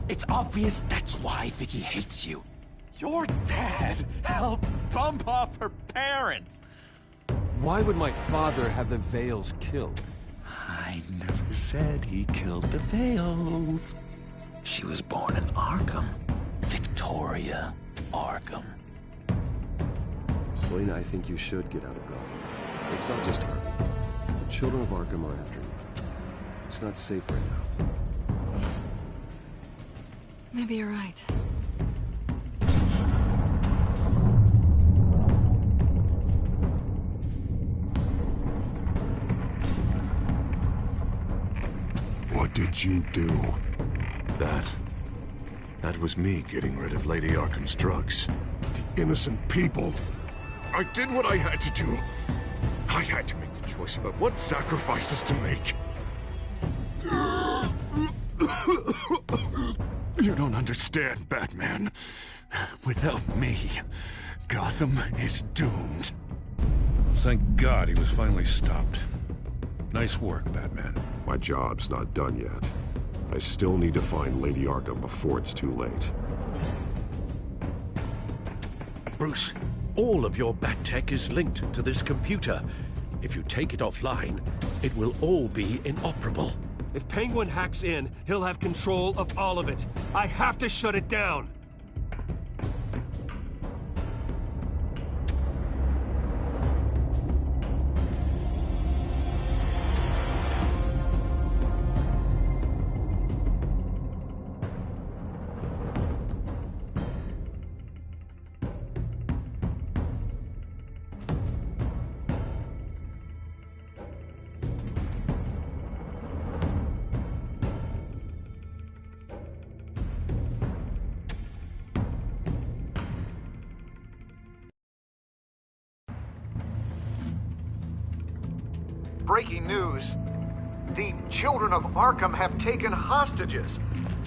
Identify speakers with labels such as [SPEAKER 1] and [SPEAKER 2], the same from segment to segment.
[SPEAKER 1] It's obvious that's why Vicky hates you. Your dad helped bump off her parents.
[SPEAKER 2] Why would my father have the Vales killed?
[SPEAKER 1] I never said he killed the Vales. She was born in Arkham. Victoria Arkham.
[SPEAKER 2] Selena, I think you should get out of Gotham. It's not just her. The children of Arkham are after you. It's not safe right now.
[SPEAKER 3] Maybe you're right.
[SPEAKER 4] What did you do? That was me getting rid of Lady Arkham's drugs. The innocent people. I did what I had to do. I had to make the choice about what sacrifices to make. You don't understand, Batman. Without me, Gotham is doomed.
[SPEAKER 5] Thank God he was finally stopped. Nice work, Batman.
[SPEAKER 4] My job's not done yet. I still need to find Lady Arkham before it's too late.
[SPEAKER 6] Bruce, all of your bat tech is linked to this computer. If you take it offline, it will all be inoperable.
[SPEAKER 7] If Penguin hacks in, he'll have control of all of it. I have to shut it down.
[SPEAKER 8] Breaking news. The children of Arkham have taken hostages.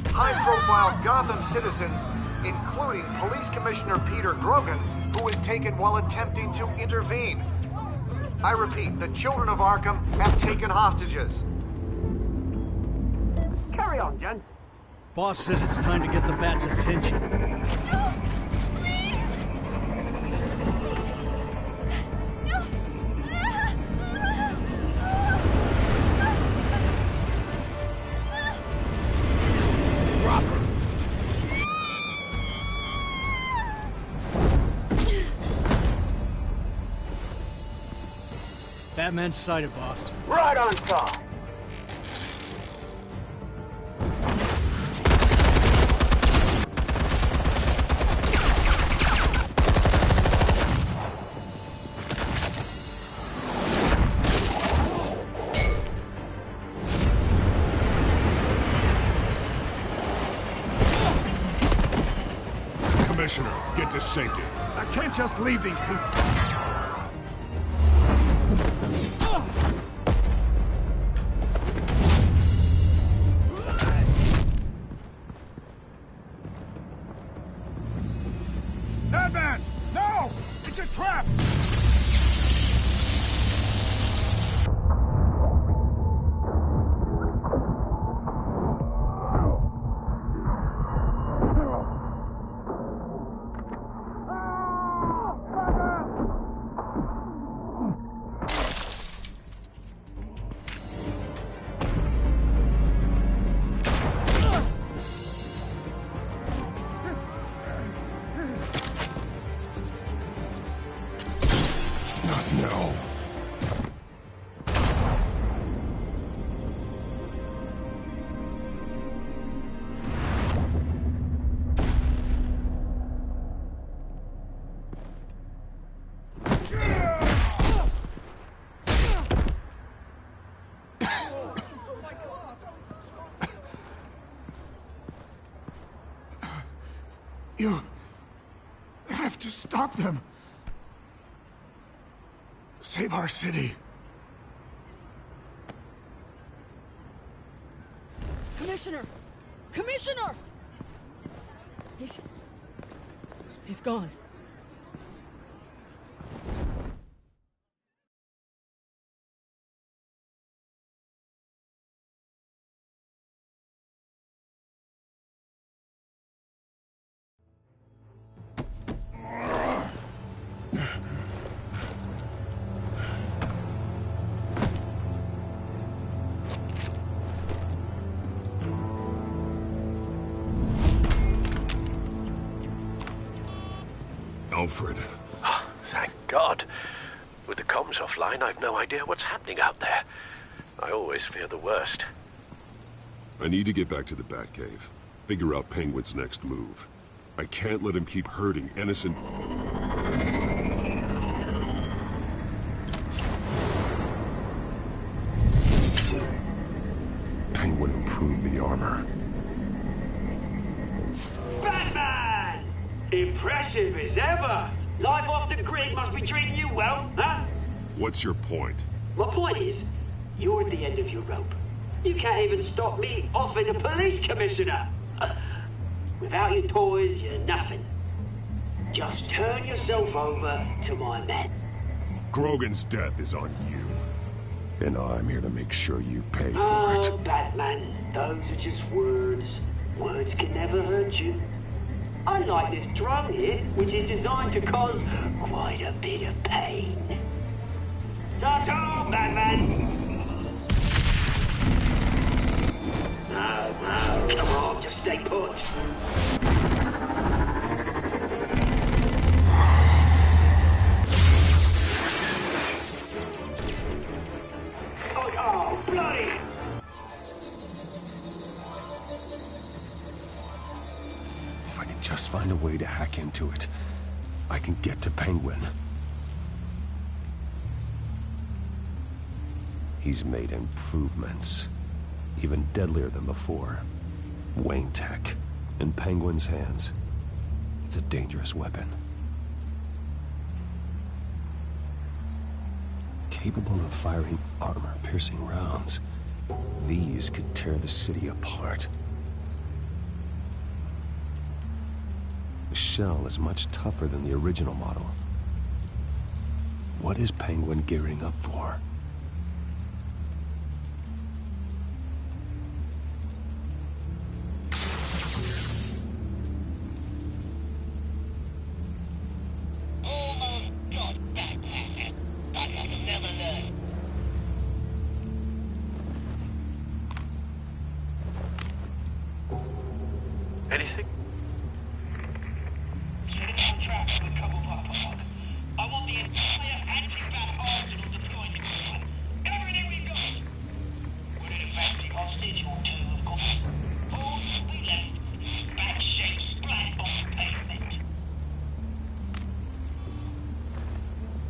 [SPEAKER 8] High-profile Gotham citizens, including Police Commissioner Peter Grogan, who was taken while attempting to intervene. I repeat, the children of Arkham have taken hostages.
[SPEAKER 9] Carry on, gents.
[SPEAKER 10] Boss says it's time to get the Bat's attention. Batman's sighted, boss.
[SPEAKER 9] Right on top.
[SPEAKER 4] Commissioner, get to safety.
[SPEAKER 7] I can't just leave these people.
[SPEAKER 4] Batman! No! It's a trap! No. You have to stop them. Save our city.
[SPEAKER 3] Commissioner! Commissioner! He's gone.
[SPEAKER 4] Alfred.
[SPEAKER 6] Thank God. With the comms offline, I've no idea what's happening out there. I always fear the worst.
[SPEAKER 4] I need to get back to the Batcave. Figure out Penguin's next move. I can't let him keep hurting innocent... Penguin improved the armor.
[SPEAKER 9] Batman! Impressive as ever. Life off the grid must be treating you well, huh?
[SPEAKER 4] What's your point?
[SPEAKER 9] My point is, you're at the end of your rope. You can't even stop me offing a police commissioner. Without your toys, you're nothing. Just turn yourself over to my men.
[SPEAKER 4] Grogan's death is on you. And I'm here to make sure you pay for
[SPEAKER 9] Oh,
[SPEAKER 4] it.
[SPEAKER 9] Batman, those are just words. Words can never hurt you. Unlike this drone here, which is designed to cause quite a bit of pain. Ta-ta, Batman! No, come on, just stay put. Oh, bloody!
[SPEAKER 2] If I can just find a way to hack into it, I can get to Penguin. He's made improvements, even deadlier than before. Wayne Tech, in Penguin's hands. It's a dangerous weapon. Capable of firing armor-piercing rounds. These could tear the city apart. The shell is much tougher than the original model. What is Penguin gearing up for?
[SPEAKER 6] Anything?
[SPEAKER 11] I want the entire anti-bat arsenal deployed to Penguin. Everything we've got. We're in a fancy hostage or two, of course. All we left, bad shape splat on the pavement.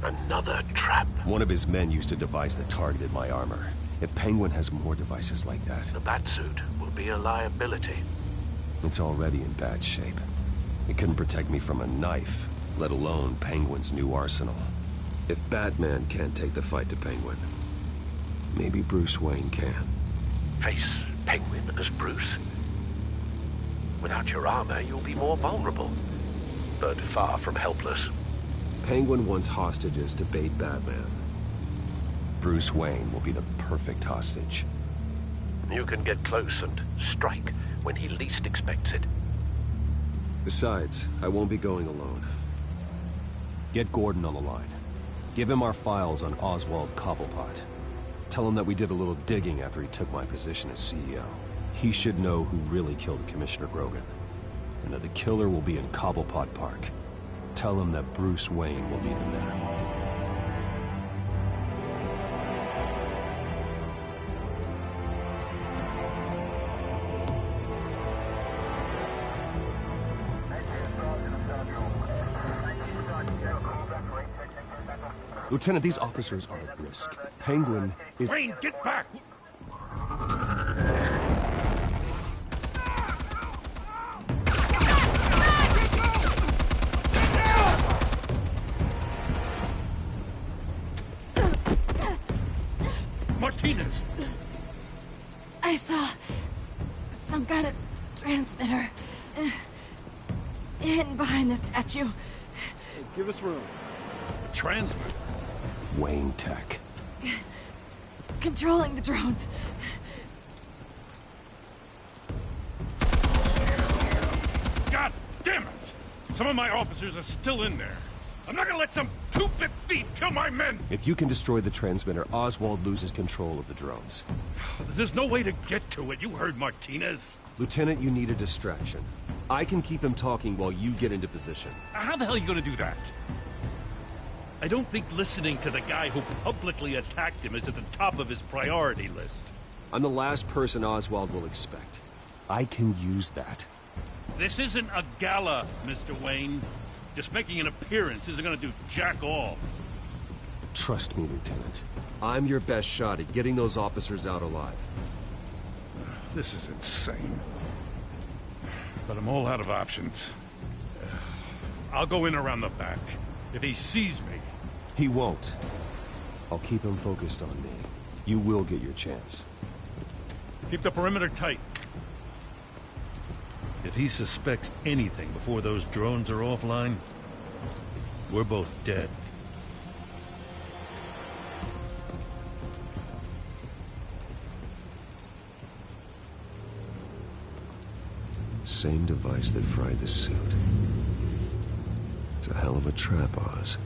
[SPEAKER 6] Another trap.
[SPEAKER 2] One of his men used to devise that targeted my armor. If Penguin has more devices like that,
[SPEAKER 6] The Batsuit will be a liability.
[SPEAKER 2] it's already in bad shape. It couldn't protect me from a knife, let alone Penguin's new arsenal. If Batman can't take the fight to Penguin, maybe Bruce Wayne can.
[SPEAKER 6] Face Penguin as Bruce. Without your armor, you'll be more vulnerable, but far from helpless.
[SPEAKER 2] Penguin wants hostages to bait Batman. Bruce Wayne will be the perfect hostage.
[SPEAKER 6] You can get close and strike when he least expects it.
[SPEAKER 2] Besides, I won't be going alone. Get Gordon on the line. Give him our files on Oswald Cobblepot. Tell him that we did a little digging after he took my position as CEO. He should know who really killed Commissioner Grogan, and that the killer will be in Cobblepot Park. Tell him that Bruce Wayne will meet him there. Lieutenant, these officers are at risk. Penguin is...
[SPEAKER 5] Wayne, get back! Martinez!
[SPEAKER 3] I saw some kind of transmitter hidden behind the statue.
[SPEAKER 10] Give us room.
[SPEAKER 5] Transmitter?
[SPEAKER 2] Wayne Tech.
[SPEAKER 3] Controlling the drones.
[SPEAKER 5] God damn it! Some of my officers are still in there. I'm not gonna let some two-bit thief kill my men!
[SPEAKER 2] If you can destroy the transmitter, Oswald loses control of the drones.
[SPEAKER 5] There's no way to get to it. You heard Martinez.
[SPEAKER 2] Lieutenant, you need a distraction. I can keep him talking while you get into position.
[SPEAKER 5] How the hell are you gonna do that? I don't think listening to the guy who publicly attacked him is at the top of his priority list.
[SPEAKER 2] I'm the last person Oswald will expect. I can use that.
[SPEAKER 5] This isn't a gala, Mr. Wayne. Just making an appearance isn't gonna do jack all.
[SPEAKER 2] Trust me, Lieutenant. I'm your best shot at getting those officers out alive.
[SPEAKER 5] This is insane. But I'm all out of options. I'll go in around the back. If he sees me...
[SPEAKER 2] He won't. I'll keep him focused on me. You will get your chance.
[SPEAKER 5] Keep the perimeter tight. If he suspects anything before those drones are offline, we're both dead.
[SPEAKER 2] Same device that fried the suit. It's a hell of a trap, Oz.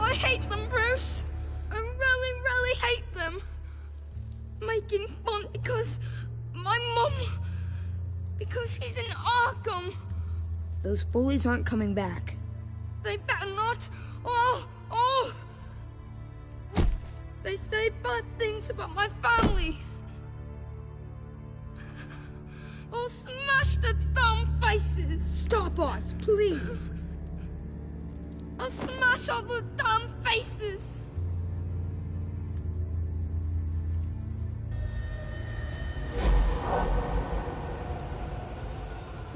[SPEAKER 3] I hate them, Bruce. I really, really hate them. Making fun because my mom... because she's in Arkham.
[SPEAKER 12] Those bullies aren't coming back.
[SPEAKER 3] They better not. They say bad things about my family. I'll smash the dumb faces.
[SPEAKER 12] Stop us, please.
[SPEAKER 3] I'll smash all the dumb faces.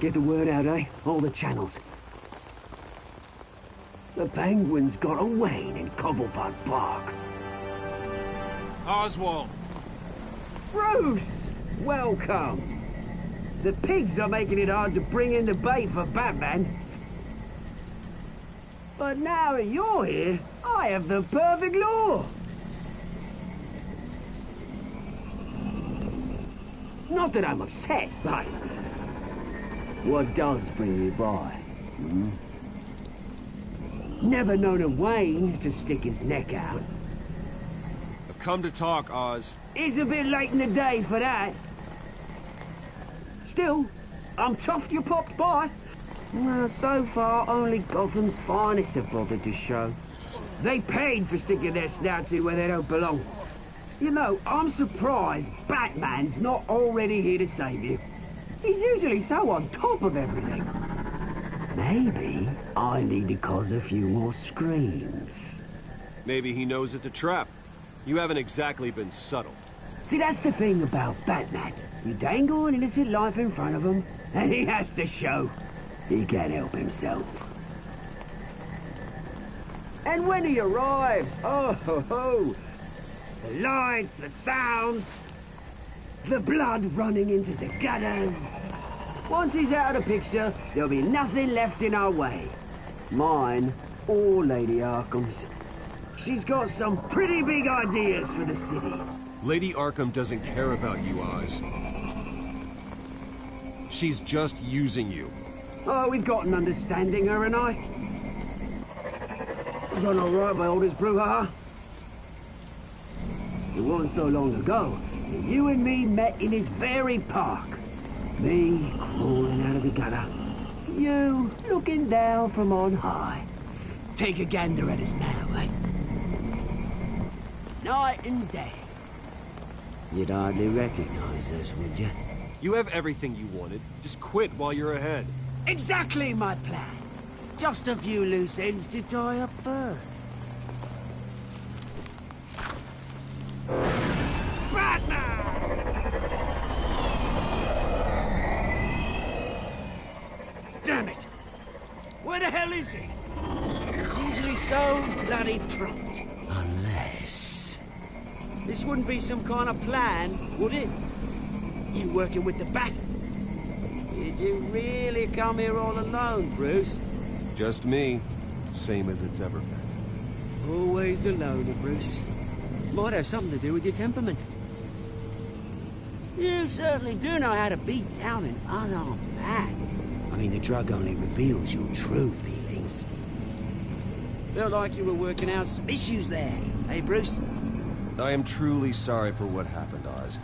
[SPEAKER 9] Get the word out, eh? All the channels. The Penguin's got a Wayne in Cobblepot Park.
[SPEAKER 7] Oswald!
[SPEAKER 9] Bruce! Welcome! The pigs are making it hard to bring in the bait for Batman. But now that you're here, I have the perfect lure! Not that I'm upset, but... what does bring you by? Never known a Wayne to stick his neck out.
[SPEAKER 2] I've come to talk, Oz.
[SPEAKER 9] It's a bit late in the day for that. Still, I'm chuffed you popped by. Well, so far, only Gotham's finest have bothered to show. They paid for sticking their snouts in where they don't belong. You know, I'm surprised Batman's not already here to save you. He's usually so on top of everything. Maybe I need to cause a few more screams.
[SPEAKER 2] Maybe he knows it's a trap. You haven't exactly been subtle.
[SPEAKER 9] See, that's the thing about Batman. You dangle an innocent life in front of him, and he has to show he can't help himself. And when he arrives, oh ho ho! The lights, the sounds, the blood running into the gutters. Once he's out of the picture, there'll be nothing left in our way. Mine or Lady Arkham's. She's got some pretty big ideas for the city.
[SPEAKER 2] Lady Arkham doesn't care about you, Oz. She's just using you.
[SPEAKER 9] Oh, we've got an understanding, her and I. We've gone all right by all this brouhaha. It wasn't so long ago that you and me met in this very park. Me crawling out of the gutter. You looking down from on high. Take a gander at us now, eh? Night and day. You'd hardly recognize us, would you?
[SPEAKER 2] You have everything you wanted. Just quit while you're ahead.
[SPEAKER 9] Exactly my plan. Just a few loose ends to tie up first. Damn it! hell is he? He's usually so bloody prompt. Unless... This wouldn't be some kind of plan, would it? You working with the Bat? Did you really come here all alone, Bruce?
[SPEAKER 2] Just me. Same as it's ever been.
[SPEAKER 9] Always a loner, Bruce. Might have something to do with your temperament. You certainly do know how to beat down an unarmed man. I mean, the drug only reveals your true feelings. Felt like you were working out some issues there, eh, Bruce?
[SPEAKER 2] I am truly sorry for what happened, Oz.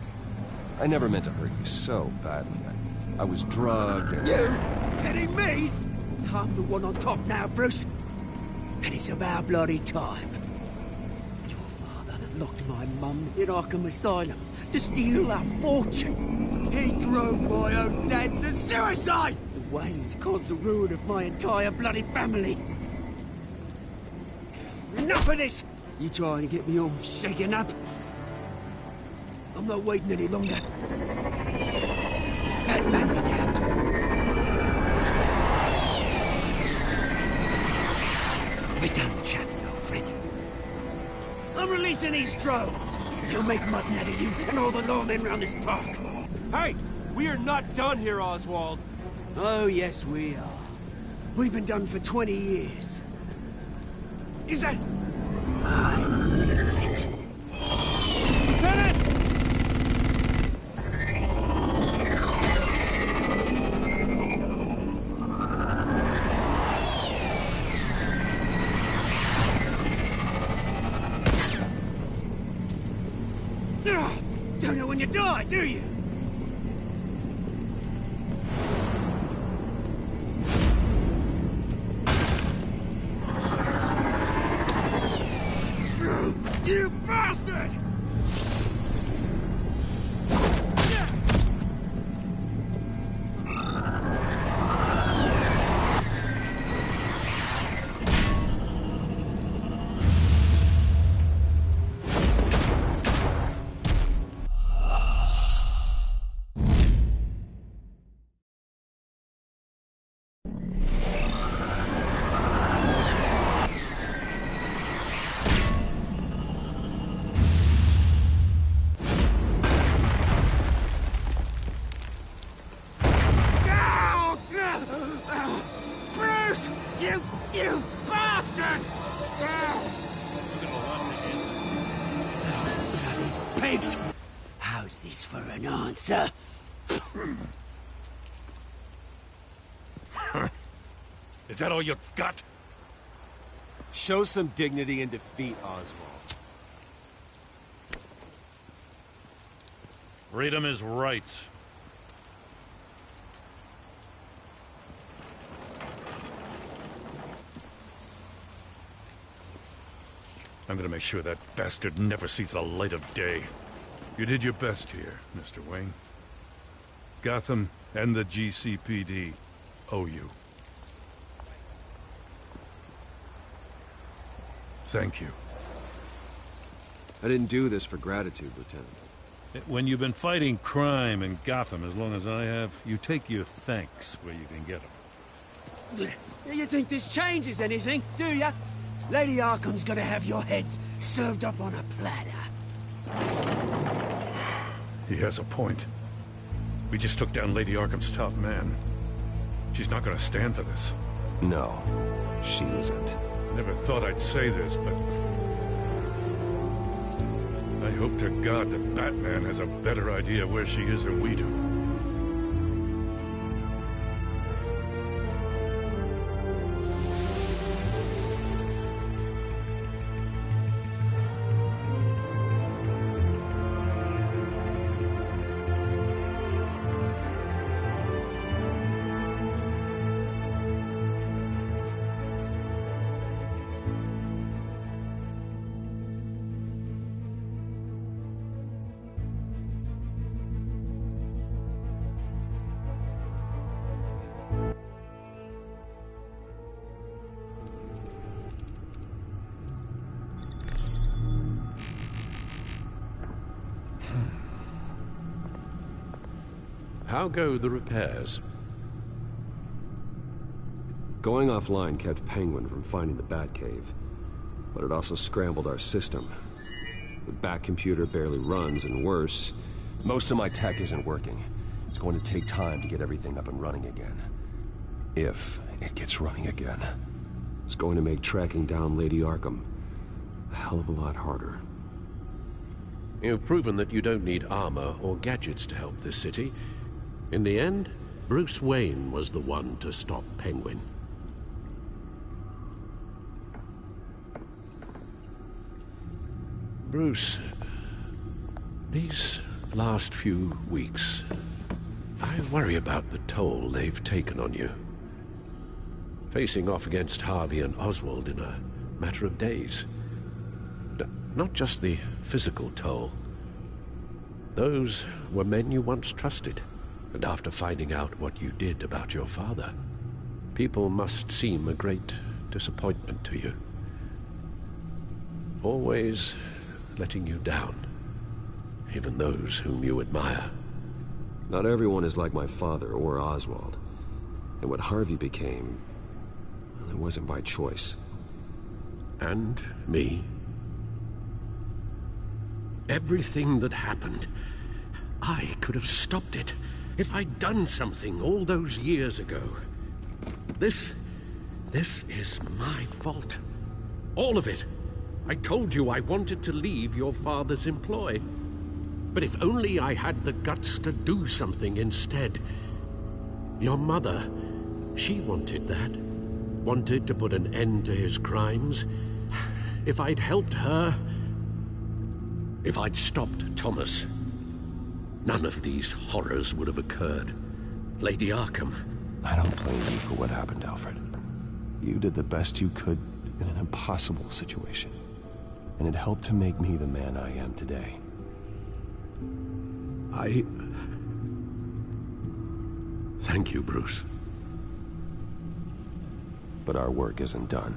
[SPEAKER 2] I never meant to hurt you so badly. I was drugged and...
[SPEAKER 9] You? Kidding me? I'm the one on top now, Bruce. And it's about bloody time. Your father locked my mum in Arkham Asylum to steal our fortune. He drove my own dad to suicide! The Waynes caused the ruin of my entire bloody family. Enough of this! You trying to get me all shaken up? I'm not waiting any longer. Batman me down. We don't chat, no friend. I'm releasing these drones. You'll make mutton out of you and all the lawmen around this park.
[SPEAKER 7] Hey! We are not done here, Oswald!
[SPEAKER 9] Oh, yes, we are. We've been done for 20 years. Is that... I knew it. Lieutenant! Don't know when you die, do you? You bastard! Bruce! You bastard!
[SPEAKER 5] Look at a lot to answer.
[SPEAKER 9] Bloody pigs! How's this for an answer?
[SPEAKER 5] Is that all you got?
[SPEAKER 2] Show some dignity and defeat Oswald.
[SPEAKER 5] Freedom is rights. I'm gonna make sure that bastard never sees the light of day. You did your best here, Mr. Wayne. Gotham and the GCPD owe you. Thank you.
[SPEAKER 2] I didn't do this for gratitude, Lieutenant.
[SPEAKER 5] When you've been fighting crime in Gotham as long as I have, you take your thanks where you can get them.
[SPEAKER 9] You think this changes anything, do ya? Lady Arkham's gonna have your heads served up on a platter.
[SPEAKER 5] He has a point. We just took down Lady Arkham's top man. She's not gonna stand for this.
[SPEAKER 2] No, she isn't.
[SPEAKER 5] Never thought I'd say this, but... I hope to God that Batman has a better idea where she is than we do.
[SPEAKER 6] How go the repairs?
[SPEAKER 2] Going offline kept Penguin from finding the Batcave, but it also scrambled our system. The Bat computer barely runs, and worse, most of my tech isn't working. It's going to take time to get everything up and running again. If it gets running again. It's going to make tracking down Lady Arkham a hell of a lot harder.
[SPEAKER 6] You've proven that you don't need armor or gadgets to help this city. In the end, Bruce Wayne was the one to stop Penguin. Bruce, these last few weeks, I worry about the toll they've taken on you. Facing off against Harvey and Oswald in a matter of days. Not just the physical toll. Those were men you once trusted, and after finding out what you did about your father, people must seem a great disappointment to you. Always letting you down, even those whom you admire.
[SPEAKER 2] Not everyone is like my father or Oswald, and what Harvey became, well, it wasn't by choice.
[SPEAKER 6] And me. Everything that happened, I could have stopped it if I'd done something all those years ago. This is my fault. All of it. I told you I wanted to leave your father's employ. But if only I had the guts to do something instead. Your mother, she wanted that. Wanted to put an end to his crimes. If I'd helped her, if I'd stopped Thomas, none of these horrors would have occurred. Lady Arkham.
[SPEAKER 2] I don't blame you for what happened, Alfred. You did the best you could in an impossible situation. And it helped to make me the man I am today.
[SPEAKER 6] Thank you, Bruce.
[SPEAKER 2] But our work isn't done.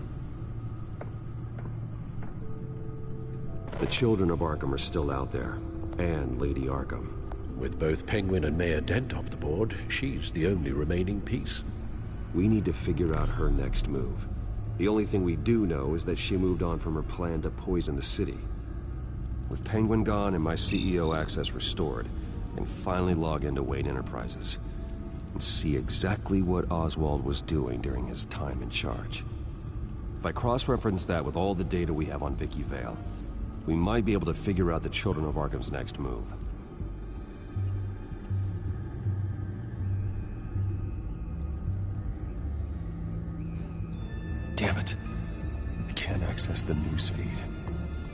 [SPEAKER 2] The children of Arkham are still out there, and Lady Arkham.
[SPEAKER 6] With both Penguin and Mayor Dent off the board, she's the only remaining piece.
[SPEAKER 2] We need to figure out her next move. The only thing we do know is that she moved on from her plan to poison the city. With Penguin gone and my CEO access restored, I can finally log into Wayne Enterprises and see exactly what Oswald was doing during his time in charge. If I cross-reference that with all the data we have on Vicky Vale, we might be able to figure out the Children of Arkham's next move. Damn it. I can't access the news feed.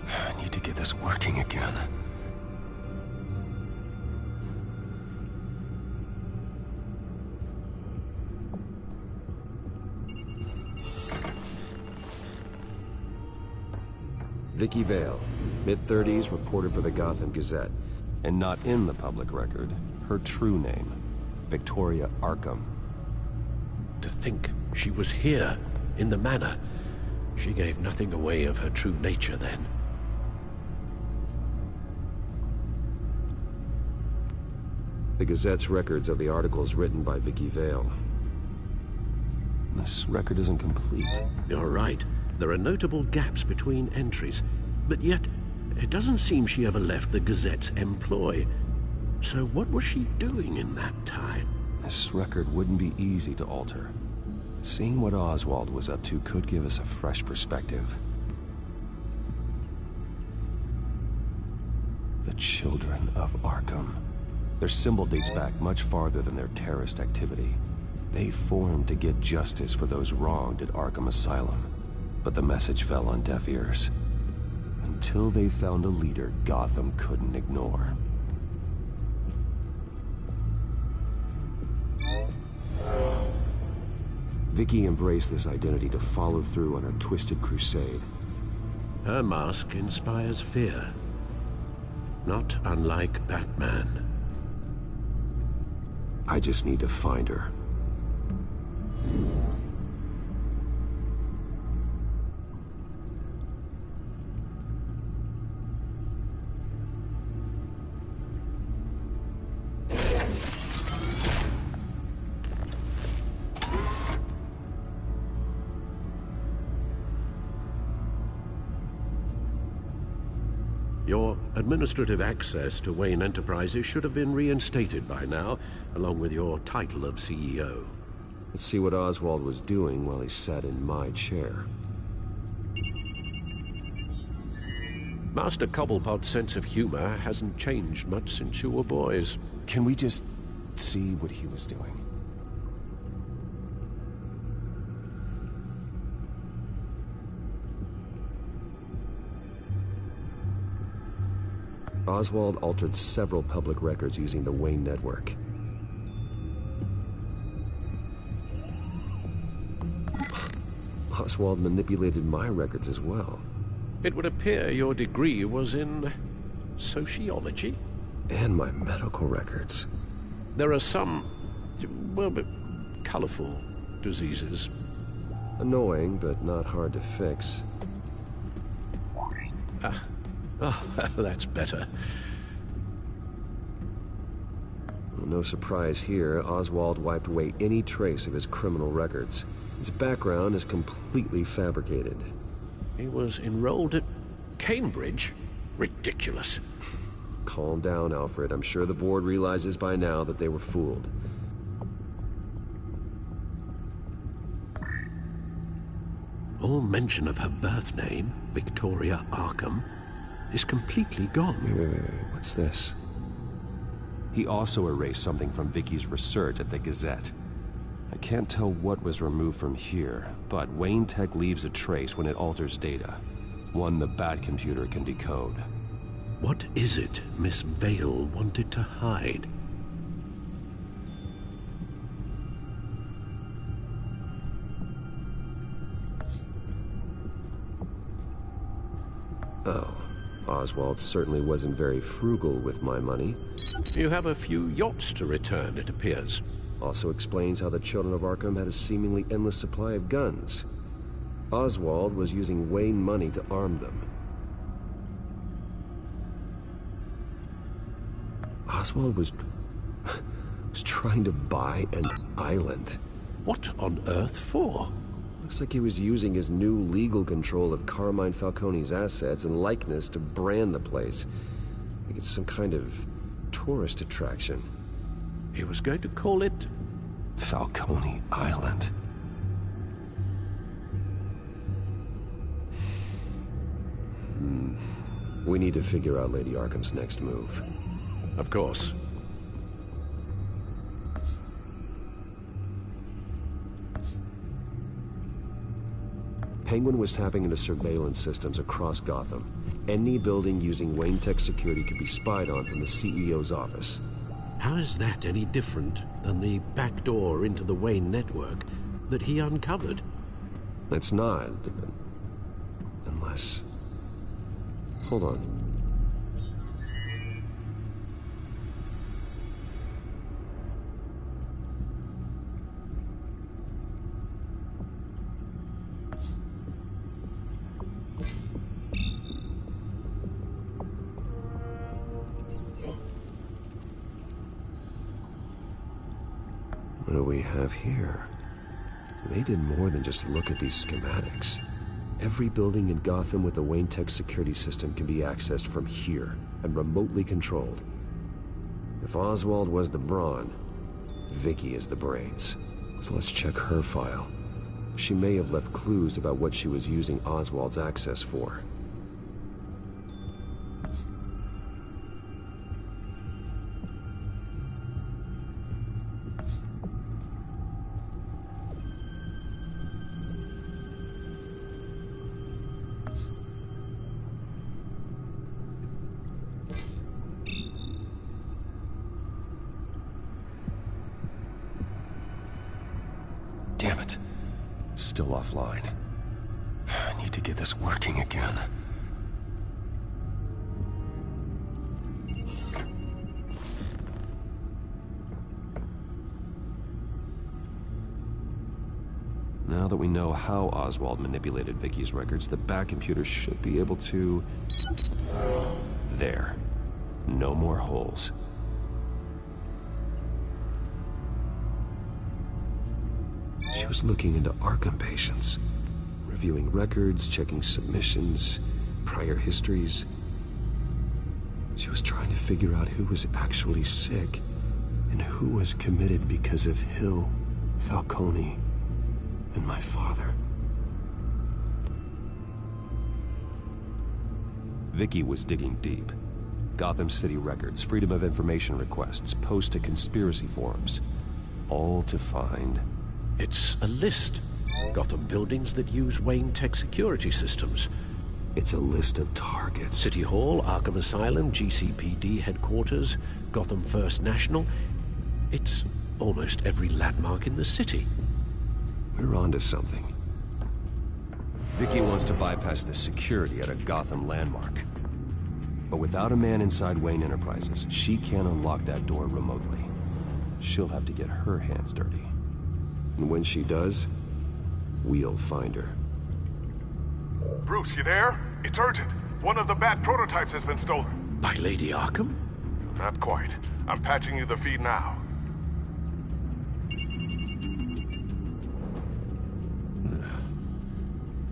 [SPEAKER 2] I need to get this working again. Vicky Vale, mid-30s, reported for the Gotham Gazette, and not in the public record, her true name, Victoria Arkham.
[SPEAKER 6] To think she was here, in the manor. She gave nothing away of her true nature then.
[SPEAKER 2] The Gazette's records of the articles written by Vicky Vale. This record isn't complete.
[SPEAKER 6] You're right. There are notable gaps between entries, but yet it doesn't seem she ever left the Gazette's employ. So what was she doing in that time?
[SPEAKER 2] This record wouldn't be easy to alter. Seeing what Oswald was up to could give us a fresh perspective. The Children of Arkham. Their symbol dates back much farther than their terrorist activity. They formed to get justice for those wronged at Arkham Asylum. But the message fell on deaf ears. Until they found a leader Gotham couldn't ignore. Vicky embraced this identity to follow through on her twisted crusade.
[SPEAKER 6] Her mask inspires fear. Not unlike Batman.
[SPEAKER 2] I just need to find her.
[SPEAKER 6] Your administrative access to Wayne Enterprises should have been reinstated by now, along with your title of CEO.
[SPEAKER 2] Let's see what Oswald was doing while he sat in my chair.
[SPEAKER 6] Master Cobblepot's sense of humor hasn't changed much since you were boys.
[SPEAKER 2] Can we just see what he was doing? Oswald altered several public records using the Wayne network. Oswald manipulated my records as well.
[SPEAKER 6] It would appear your degree was in sociology?
[SPEAKER 2] And my medical records.
[SPEAKER 6] There are some, well, colorful diseases.
[SPEAKER 2] Annoying, but not hard to fix.
[SPEAKER 6] Oh, that's better.
[SPEAKER 2] Well, no surprise here, Oswald wiped away any trace of his criminal records. His background is completely fabricated.
[SPEAKER 6] He was enrolled at Cambridge? Ridiculous.
[SPEAKER 2] Calm down, Alfred. I'm sure the board realizes by now that they were fooled.
[SPEAKER 6] All mention of her birth name, Victoria Arkham, is completely gone.
[SPEAKER 2] Wait. What's this? He also erased something from Vicky's research at the Gazette. I can't tell what was removed from here, but Wayne Tech leaves a trace when it alters data. One the Bat computer can decode.
[SPEAKER 6] What is it Miss Vale wanted to hide?
[SPEAKER 2] Oh. Oswald certainly wasn't very frugal with my money.
[SPEAKER 6] You have a few yachts to return, it appears.
[SPEAKER 2] Also explains how the children of Arkham had a seemingly endless supply of guns. Oswald was using Wayne money to arm them. Oswald was trying to buy an island.
[SPEAKER 6] What on earth for?
[SPEAKER 2] Looks like he was using his new legal control of Carmine Falcone's assets and likeness to brand the place. Like it's some kind of tourist attraction.
[SPEAKER 6] He was going to call it
[SPEAKER 2] Falcone Island. We need to figure out Lady Arkham's next move.
[SPEAKER 6] Of course.
[SPEAKER 2] Penguin was tapping into surveillance systems across Gotham. Any building using Wayne Tech security could be spied on from the CEO's office.
[SPEAKER 6] How is that any different than the back door into the Wayne network that he uncovered?
[SPEAKER 2] It's not. Unless... Hold on. What do we have here? They did more than just look at these schematics. Every building in Gotham with a Wayne Tech security system can be accessed from here and remotely controlled. If Oswald was the brawn, Vicky is the brains. So let's check her file. She may have left clues about what she was using Oswald's access for. Damn it. Still offline. I need to get this working again. Now that we know how Oswald manipulated Vicky's records, the Bat computer should be able to... There. No more holes. She was looking into Arkham patients, reviewing records, checking submissions, prior histories. She was trying to figure out who was actually sick and who was committed because of Hill, Falcone, and my father. Vicky was digging deep. Gotham City records, Freedom of Information requests, posts to conspiracy forums. All to find...
[SPEAKER 6] It's a list. Gotham buildings that use Wayne Tech security systems.
[SPEAKER 2] It's a list of targets.
[SPEAKER 6] City Hall, Arkham Asylum, GCPD headquarters, Gotham First National. It's almost every landmark in the city.
[SPEAKER 2] We're onto something. Vicky wants to bypass the security at a Gotham landmark. But without a man inside Wayne Enterprises, she can't unlock that door remotely. She'll have to get her hands dirty. And when she does, we'll find her.
[SPEAKER 4] Bruce, you there? It's urgent. One of the Bat prototypes has been stolen.
[SPEAKER 6] By Lady Arkham?
[SPEAKER 4] Not quite. I'm patching you the feed now.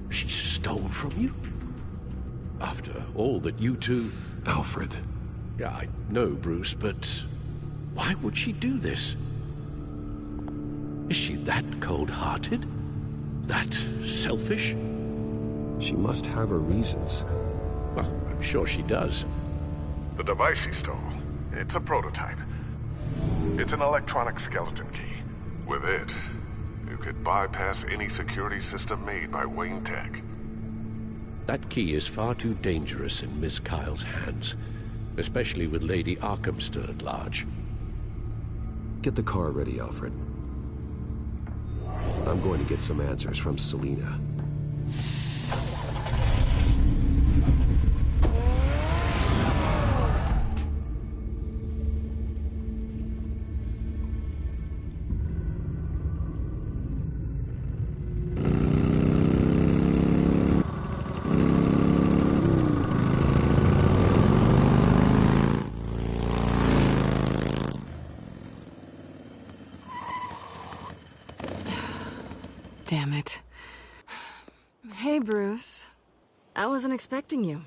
[SPEAKER 6] She stole from you? After all that you two...
[SPEAKER 2] Alfred.
[SPEAKER 6] Yeah, I know, Bruce, but why would she do this? Is she that cold-hearted? That selfish?
[SPEAKER 2] She must have her reasons.
[SPEAKER 6] Well, I'm sure she does.
[SPEAKER 4] The device she stole, it's a prototype. It's an electronic skeleton key. With it, you could bypass any security system made by Wayne Tech.
[SPEAKER 6] That key is far too dangerous in Miss Kyle's hands, especially with Lady Arkham still at large.
[SPEAKER 2] Get the car ready, Alfred. I'm going to get some answers from Selina.
[SPEAKER 13] Damn it. Hey, Bruce. I wasn't expecting you.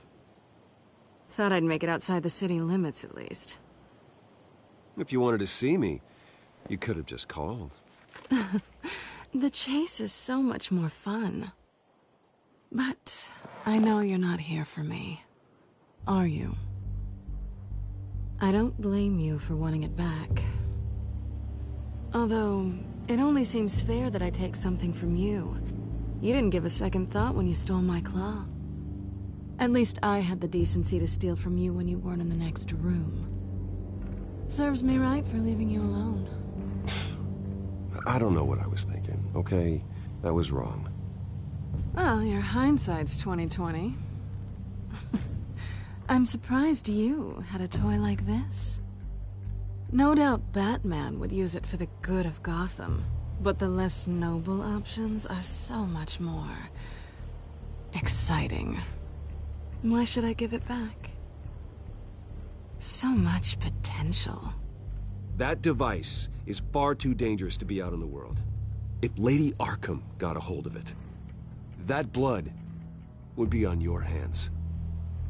[SPEAKER 13] Thought I'd make it outside the city limits, at least.
[SPEAKER 2] If you wanted to see me, you could have just called.
[SPEAKER 13] The chase is so much more fun. But I know you're not here for me. Are you? I don't blame you for wanting it back. Although, it only seems fair that I take something from you. You didn't give a second thought when you stole my claw. At least I had the decency to steal from you when you weren't in the next room. Serves me right for leaving you alone.
[SPEAKER 2] I don't know what I was thinking, okay? That was wrong.
[SPEAKER 13] Well, your hindsight's 20/20. I'm surprised you had a toy like this. No doubt Batman would use it for the good of Gotham, but the less noble options are so much more exciting. Why should I give it back? So much potential.
[SPEAKER 2] That device is far too dangerous to be out in the world. If Lady Arkham got a hold of it, that blood would be on your hands.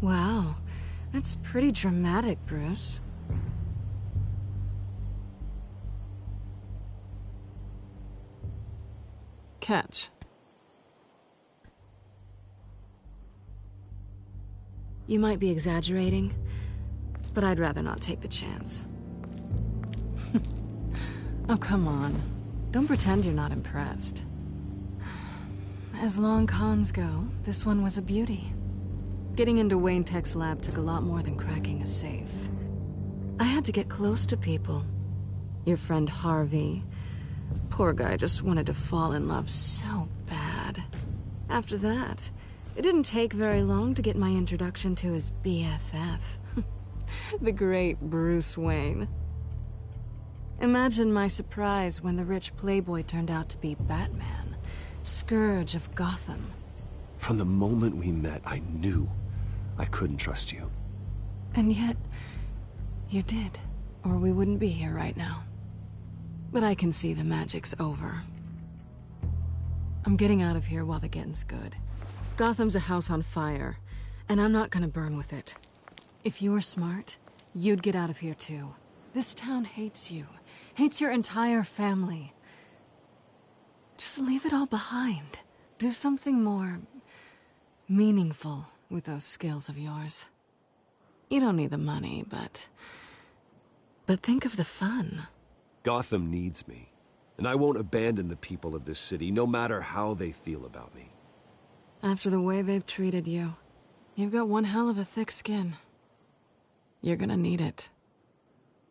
[SPEAKER 13] Wow, that's pretty dramatic, Bruce. Catch. You might be exaggerating, but I'd rather not take the chance. Oh, come on. Don't pretend you're not impressed. As long cons go, this one was a beauty. Getting into Wayne Tech's lab took a lot more than cracking a safe. I had to get close to people. Your friend Harvey. Poor guy just wanted to fall in love so bad. After that, it didn't take very long to get my introduction to his BFF. The great Bruce Wayne. Imagine my surprise when the rich playboy turned out to be Batman, Scourge of Gotham.
[SPEAKER 2] From the moment we met, I knew I couldn't trust you.
[SPEAKER 13] And yet, you did, or we wouldn't be here right now. But I can see the magic's over. I'm getting out of here while the getting's good. Gotham's a house on fire, and I'm not gonna burn with it. If you were smart, you'd get out of here too. This town hates you. Hates your entire family. Just leave it all behind. Do something more meaningful with those skills of yours. You don't need the money, but think of the fun.
[SPEAKER 2] Gotham needs me, and I won't abandon the people of this city, no matter how they feel about me.
[SPEAKER 13] After the way they've treated you, you've got one hell of a thick skin. You're gonna need it.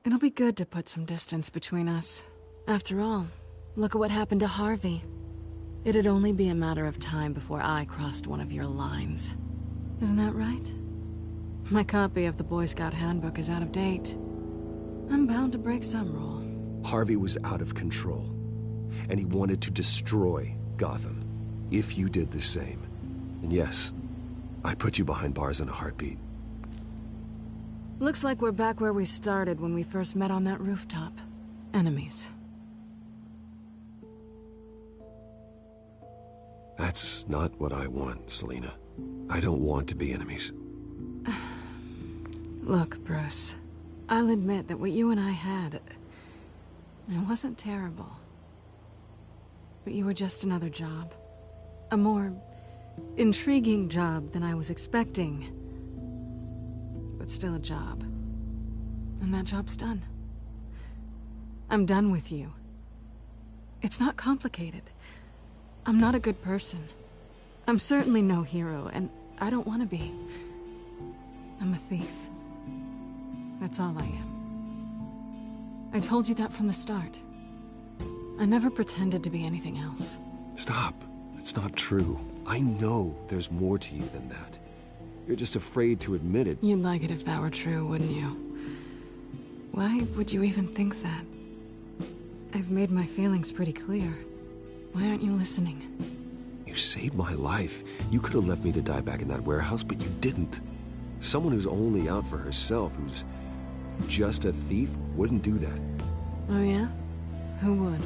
[SPEAKER 13] It'll be good to put some distance between us. After all, look at what happened to Harvey. It'd only be a matter of time before I crossed one of your lines. Isn't that right? My copy of the Boy Scout Handbook is out of date. I'm bound to break some rule.
[SPEAKER 2] Harvey was out of control, and he wanted to destroy Gotham. If you did the same. And yes, I'd put you behind bars in a heartbeat.
[SPEAKER 13] Looks like we're back where we started when we first met on that rooftop. Enemies.
[SPEAKER 2] That's not what I want, Selina. I don't want to be enemies.
[SPEAKER 13] Look, Bruce. I'll admit that what you and I had, it wasn't terrible. But you were just another job. A more intriguing job than I was expecting. But still a job. And that job's done. I'm done with you. It's not complicated. I'm not a good person. I'm certainly no hero, and I don't want to be. I'm a thief. That's all I am. I told you that from the start. I never pretended to be anything else.
[SPEAKER 2] Stop. It's not true. I know there's more to you than that. You're just afraid to admit it.
[SPEAKER 13] You'd like it if that were true, wouldn't you? Why would you even think that? I've made my feelings pretty clear. Why aren't you listening?
[SPEAKER 2] You saved my life. You could have left me to die back in that warehouse, but you didn't. Someone who's only out for herself, who's just a thief, wouldn't do that.
[SPEAKER 13] Oh yeah? Who would?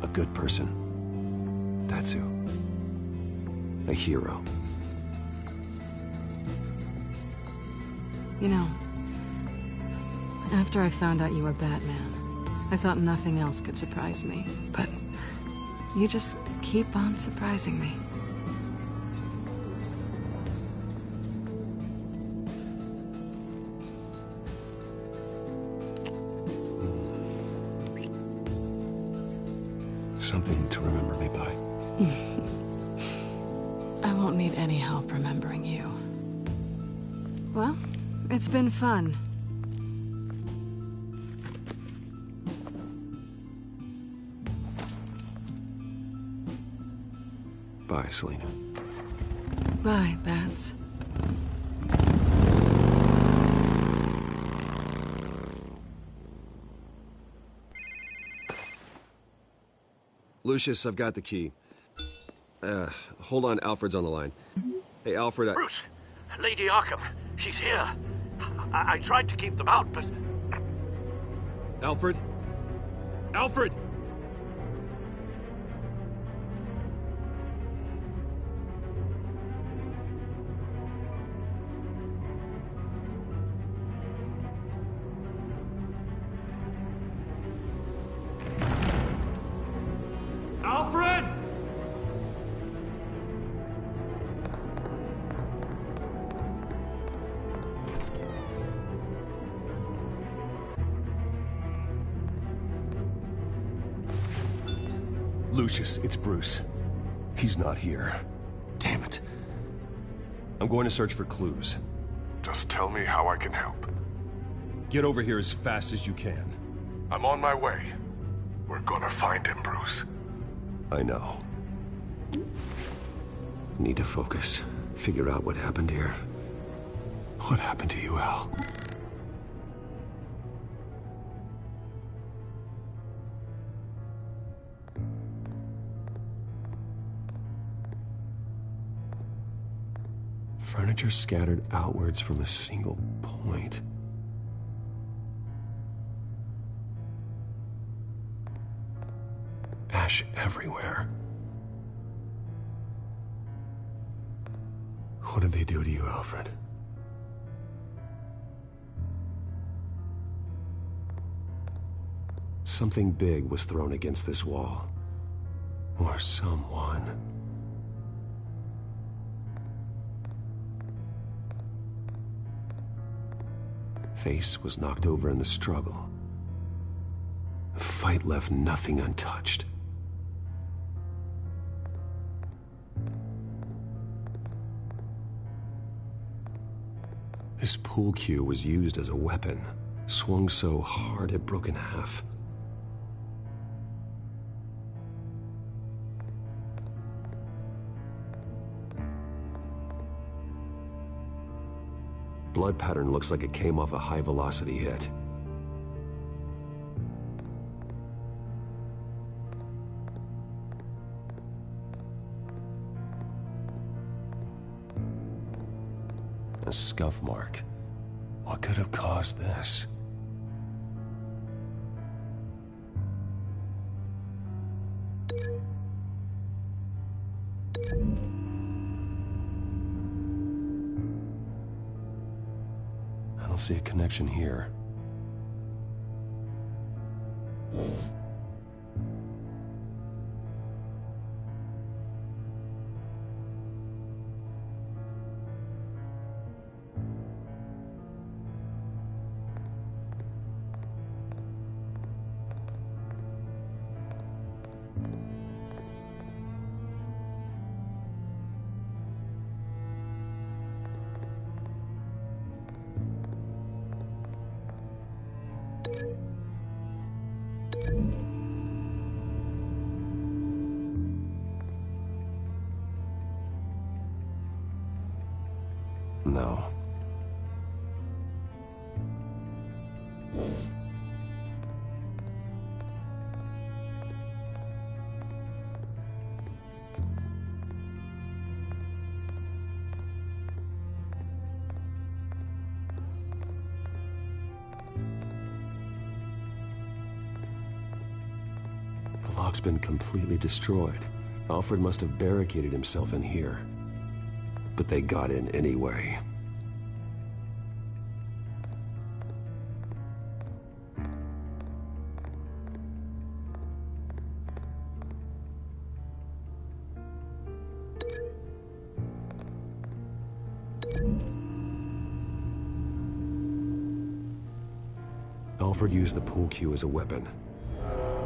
[SPEAKER 2] A good person. That's who. A hero.
[SPEAKER 13] You know, after I found out you were Batman, I thought nothing else could surprise me, but you just keep on surprising me.
[SPEAKER 2] Something to remember me by.
[SPEAKER 13] I won't need any help remembering you. Well, it's been fun.
[SPEAKER 2] Bye, Selina.
[SPEAKER 13] Bye, Bats.
[SPEAKER 2] Lucius, I've got the key. Hold on, Alfred's on the line. Hey, Alfred,
[SPEAKER 6] Bruce! Lady Arkham, she's here. I tried to keep them out, but...
[SPEAKER 2] Alfred? Alfred!
[SPEAKER 7] Alfred!
[SPEAKER 2] Lucius, it's Bruce. He's not here. Damn it. I'm going to search for clues.
[SPEAKER 4] Just tell me how I can help.
[SPEAKER 2] Get over here as fast as you can.
[SPEAKER 4] I'm on my way. We're gonna find him, Bruce.
[SPEAKER 2] I know. Need to focus. Figure out what happened here. What happened to you, Al? Furniture scattered outwards from a single point. Ash everywhere. What did they do to you, Alfred? Something big was thrown against this wall. Or someone. Face was knocked over in the struggle. The fight left nothing untouched. This pool cue was used as a weapon, swung so hard it broke in half. Blood pattern looks like it came off a high-velocity hit. A scuff mark. What could have caused this? I don't see a connection here. No. The lock's been completely destroyed. Alfred must have barricaded himself in here. But they got in anyway. Alfred used the pool cue as a weapon.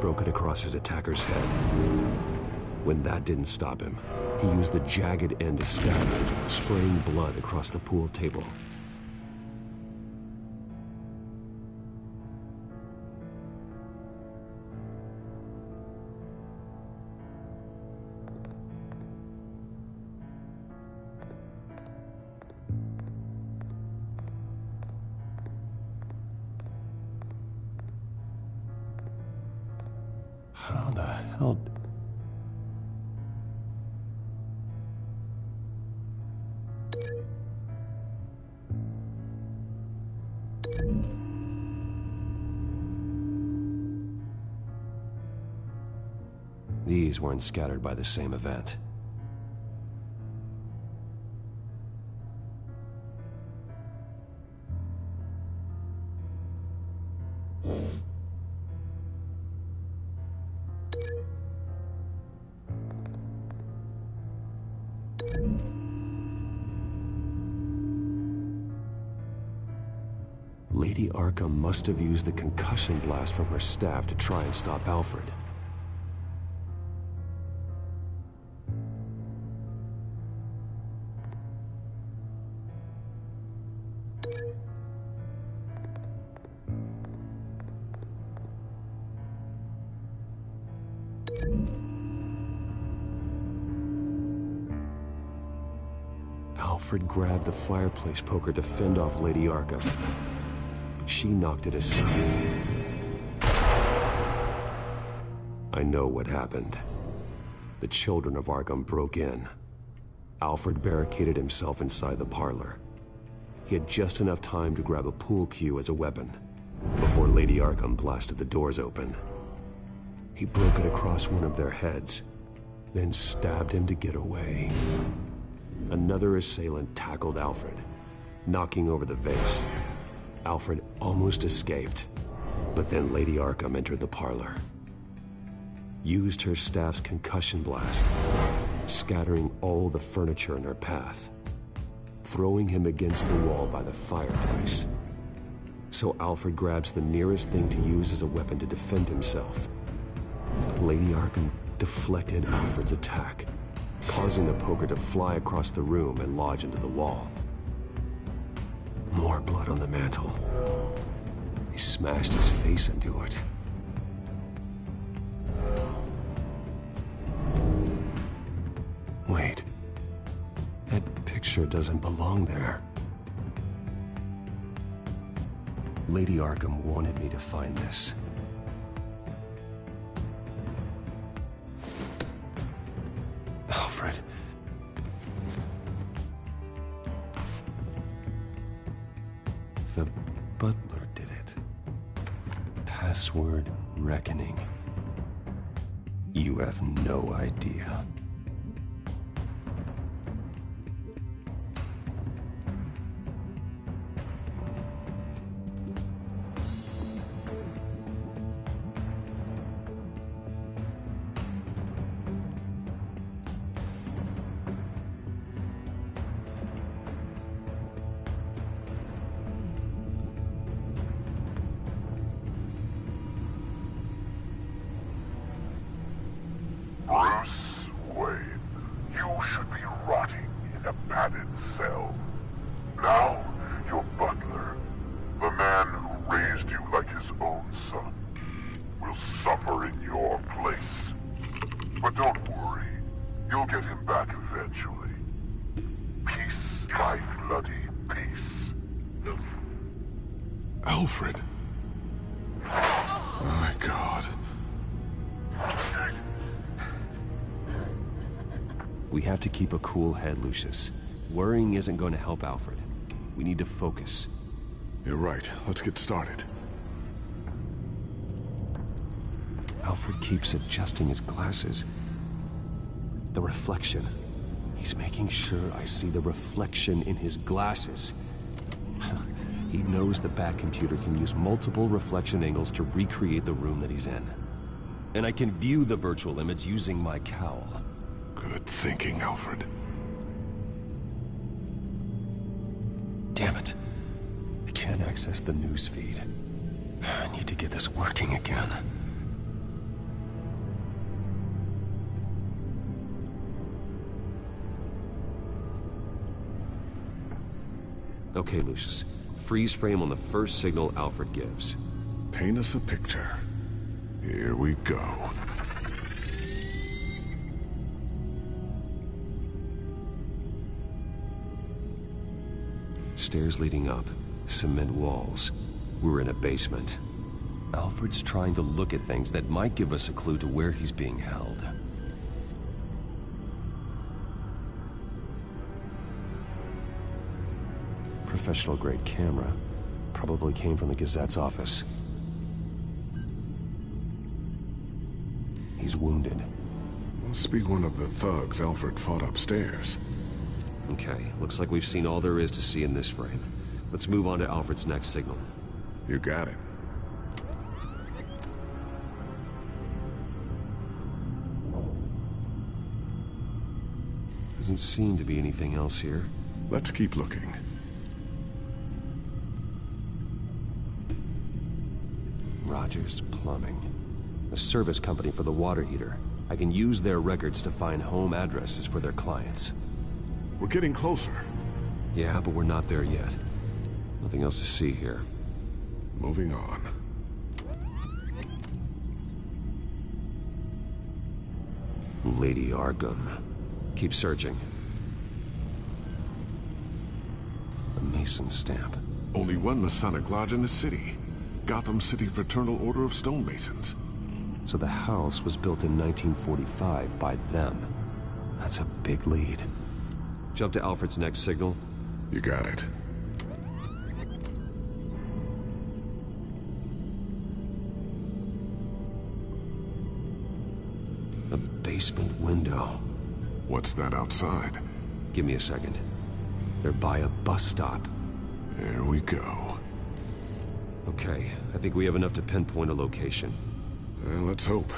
[SPEAKER 2] Broke it across his attacker's head. When that didn't stop him, he used the jagged end to stab him, spraying blood across the pool table. How the hell... These weren't scattered by the same event. Lady Arkham must have used the concussion blast from her staff to try and stop Alfred. Alfred grabbed the fireplace poker to fend off Lady Arkham, but she knocked it aside. I know what happened. The children of Arkham broke in. Alfred barricaded himself inside the parlor. He had just enough time to grab a pool cue as a weapon before Lady Arkham blasted the doors open. He broke it across one of their heads, then stabbed him to get away. Another assailant tackled Alfred, knocking over the vase. Alfred almost escaped, But then Lady Arkham entered the parlor. Used her staff's concussion blast, scattering all the furniture in her path, throwing him against the wall by the fireplace. So Alfred grabs the nearest thing to use as a weapon to defend himself. But Lady Arkham deflected Alfred's attack, causing the poker to fly across the room and lodge into the wall. More blood on the mantle. He smashed his face into it. Wait. That picture doesn't belong there. Lady Arkham wanted me to find this. Alfred. The butler did it. Password reckoning. You have no idea.
[SPEAKER 14] Bruce Wayne, you should be rotting in a padded cell. Now, your butler, the man who raised you like his own son, will suffer in your place. But don't worry, you'll get him back eventually. Peace by bloody peace.
[SPEAKER 4] Alfred. My God.
[SPEAKER 2] We have to keep a cool head, Lucius. Worrying isn't going to help Alfred. We need to focus.
[SPEAKER 4] You're right. Let's get started.
[SPEAKER 2] Alfred keeps adjusting his glasses. The reflection. He's making sure I see the reflection in his glasses. He knows the Batcomputer can use multiple reflection angles to recreate the room that he's in. And I can view the virtual image using my cowl.
[SPEAKER 4] Good thinking, Alfred.
[SPEAKER 2] Damn it. I can't access the news feed. I need to get this working again. Okay, Lucius. Freeze frame on the first signal Alfred gives.
[SPEAKER 4] Paint us a picture. Here we go.
[SPEAKER 2] Stairs leading up, cement walls. We're in a basement. Alfred's trying to look at things that might give us a clue to where he's being held. Professional-grade camera. Probably came from the Gazette's office. He's wounded.
[SPEAKER 4] Must be one of the thugs Alfred fought upstairs.
[SPEAKER 2] Okay, looks like we've seen all there is to see in this frame. Let's move on to Alfred's next signal.
[SPEAKER 4] You got it.
[SPEAKER 2] Doesn't seem to be anything else here.
[SPEAKER 4] Let's keep looking.
[SPEAKER 2] Rogers Plumbing. A service company for the water heater. I can use their records to find home addresses for their clients.
[SPEAKER 4] We're getting closer.
[SPEAKER 2] Yeah, but we're not there yet. Nothing else to see here.
[SPEAKER 4] Moving on.
[SPEAKER 2] Lady Arkham. Keep searching. A Mason stamp.
[SPEAKER 4] Only one Masonic lodge in the city. Gotham City Fraternal Order of Stonemasons.
[SPEAKER 2] So the house was built in 1945 by them. That's a big lead. Jump to Alfred's next signal.
[SPEAKER 4] You got it.
[SPEAKER 2] A basement window.
[SPEAKER 4] What's that outside?
[SPEAKER 2] Give me a second. They're by a bus stop.
[SPEAKER 4] There we go.
[SPEAKER 2] Okay, I think we have enough to pinpoint a location.
[SPEAKER 4] Well, let's hope.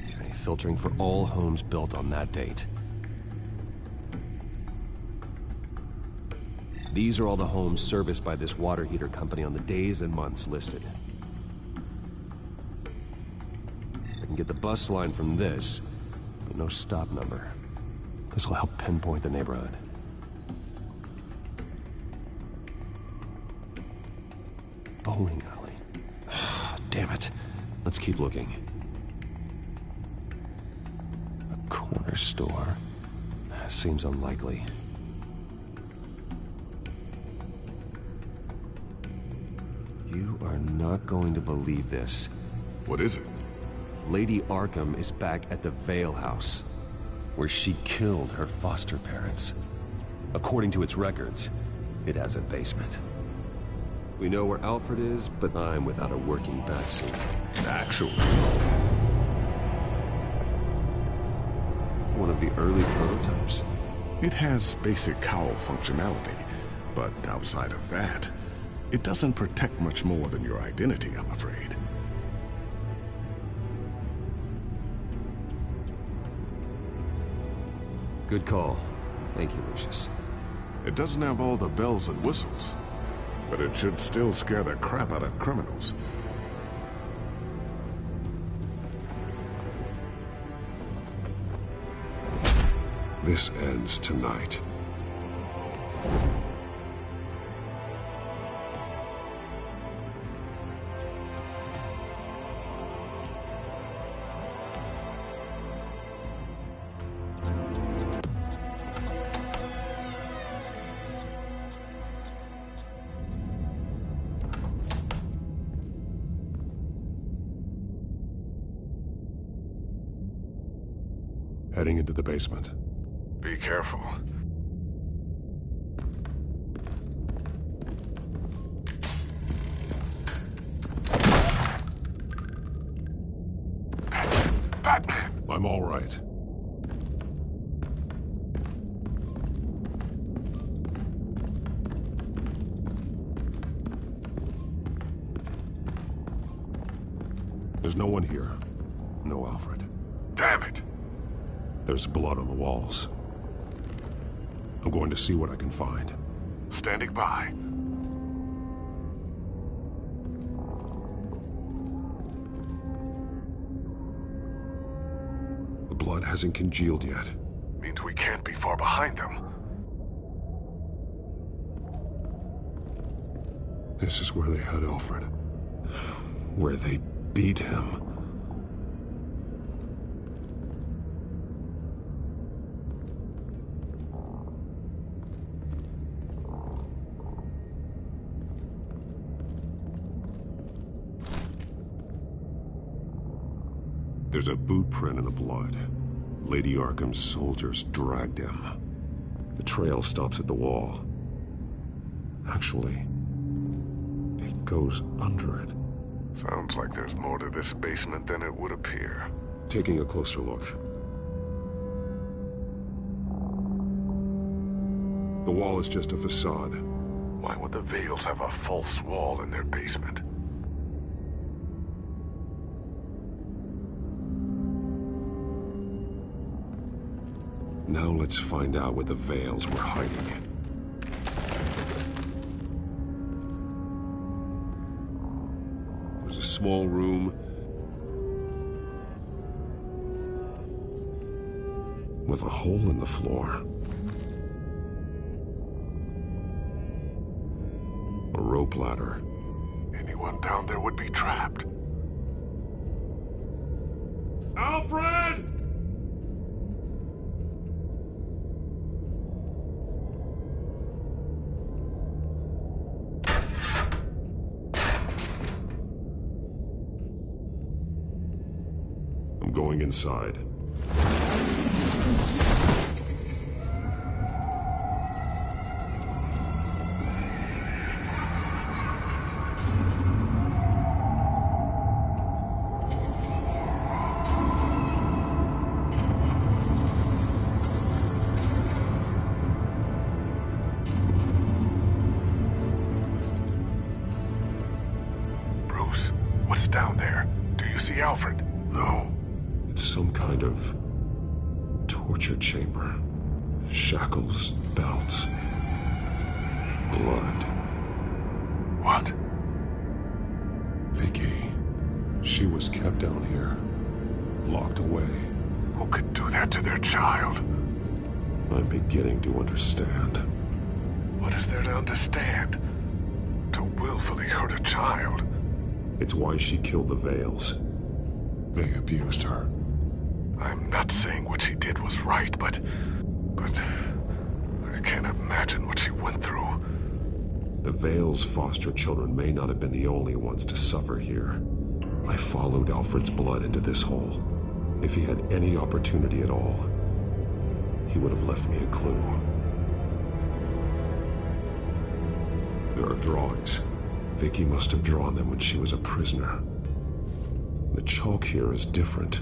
[SPEAKER 2] Okay, filtering for all homes built on that date. These are all the homes serviced by this water heater company on the days and months listed. I can get the bus line from this, but no stop number. This will help pinpoint the neighborhood. Bowling alley. Damn it. Let's keep looking. A corner store. Seems unlikely. You are not going to believe this.
[SPEAKER 4] What is it?
[SPEAKER 2] Lady Arkham is back at the Vale House, where she killed her foster parents. According to its records, it has a basement. We know where Alfred is, but I'm without a working batsuit.
[SPEAKER 4] Actually.
[SPEAKER 2] One of the early prototypes?
[SPEAKER 4] It has basic cowl functionality, but outside of that, it doesn't protect much more than your identity, I'm afraid.
[SPEAKER 2] Good call. Thank you, Lucius.
[SPEAKER 4] It doesn't have all the bells and whistles, but it should still scare the crap out of criminals.
[SPEAKER 14] This ends tonight. Heading into the basement.
[SPEAKER 4] Be careful.
[SPEAKER 14] Batman! I'm all right. There's no one here. No Alfred.
[SPEAKER 4] Damn it!
[SPEAKER 14] There's blood on the walls. I'm going to see what I can find.
[SPEAKER 4] Standing by.
[SPEAKER 14] The blood hasn't congealed yet.
[SPEAKER 4] Means we can't be far behind them.
[SPEAKER 14] This is where they had Alfred. Where they beat him. There's a boot print in the blood. Lady Arkham's soldiers dragged him. The trail stops at the wall. Actually, it goes under it.
[SPEAKER 4] Sounds like there's more to this basement than it would appear.
[SPEAKER 14] Taking a closer look. The wall is just a facade.
[SPEAKER 4] Why would the Vales have a false wall in their basement?
[SPEAKER 14] Now let's find out what the Vales were hiding. There's a small room with a hole in the floor. A rope ladder.
[SPEAKER 4] Anyone down there would be trapped.
[SPEAKER 14] Alfred! I'm going inside.
[SPEAKER 4] down there? Do you see Alfred? No.
[SPEAKER 14] It's some kind of torture chamber. Shackles, belts, blood.
[SPEAKER 4] What?
[SPEAKER 14] Vicky. She was kept down here, locked away.
[SPEAKER 4] Who could do that to their child?
[SPEAKER 14] I'm beginning to understand.
[SPEAKER 4] What is there to understand? To willfully hurt a child?
[SPEAKER 14] It's why she killed the Veils.
[SPEAKER 4] They abused her. I'm not saying what she did was right, but I can't imagine what she went through.
[SPEAKER 14] The Veils' foster children may not have been the only ones to suffer here. I followed Alfred's blood into this hole. If he had any opportunity at all, he would have left me a clue. There are drawings. Vicky must have drawn them when she was a prisoner. The chalk here is different,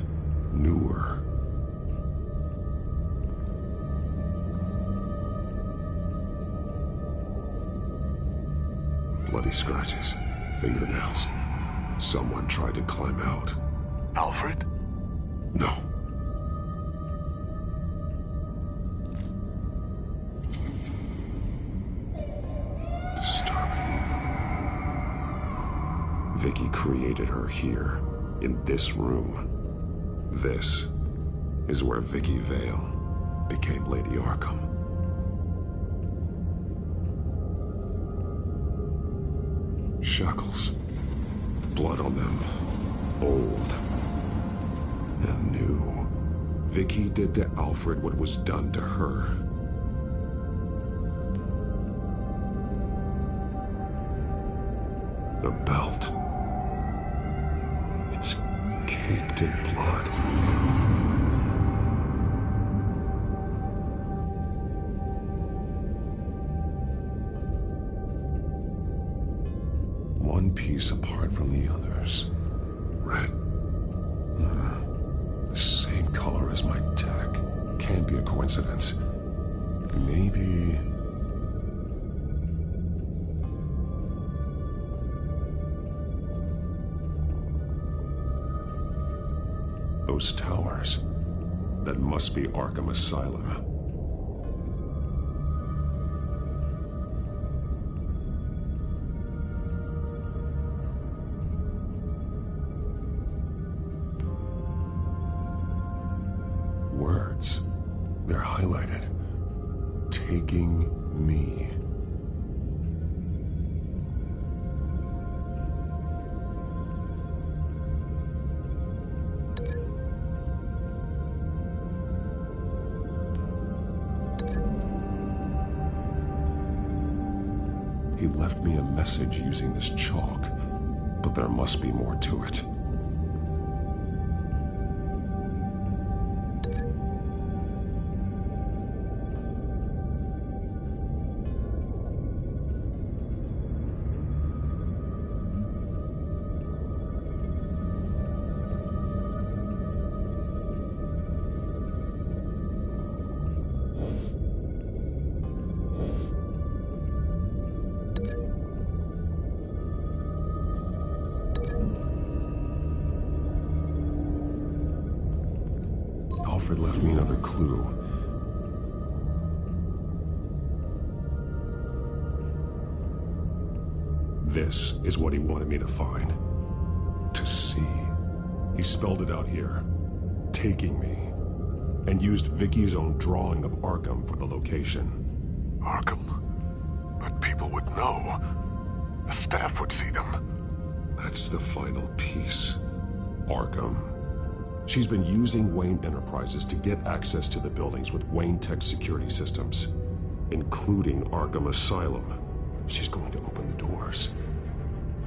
[SPEAKER 14] newer. Bloody scratches, fingernails. Someone tried to climb out.
[SPEAKER 4] Alfred?
[SPEAKER 14] No. Disturbing. Vicky created her here, in this room. This is where Vicky Vale became Lady Arkham. Shackles. Blood on them. Old. And new. Vicky did to Alfred what was done to her. The belt. It's caked in blood. One piece apart from the others. Red. The same color as my tech. Can't be a coincidence. Maybe... Those towers. That must be Arkham Asylum. Words. They're highlighted. Taking me. He left me a message using this chalk, but there must be more to it. Alfred left me another clue. This is what he wanted me to find. To see. He spelled it out here. Taking me. And used Vicky's own drawing of Arkham for the location.
[SPEAKER 4] Arkham? But people would know. The staff would see them.
[SPEAKER 14] That's the final piece. Arkham. She's been using Wayne Enterprises to get access to the buildings with Wayne Tech security systems, including Arkham Asylum. She's going to open the doors,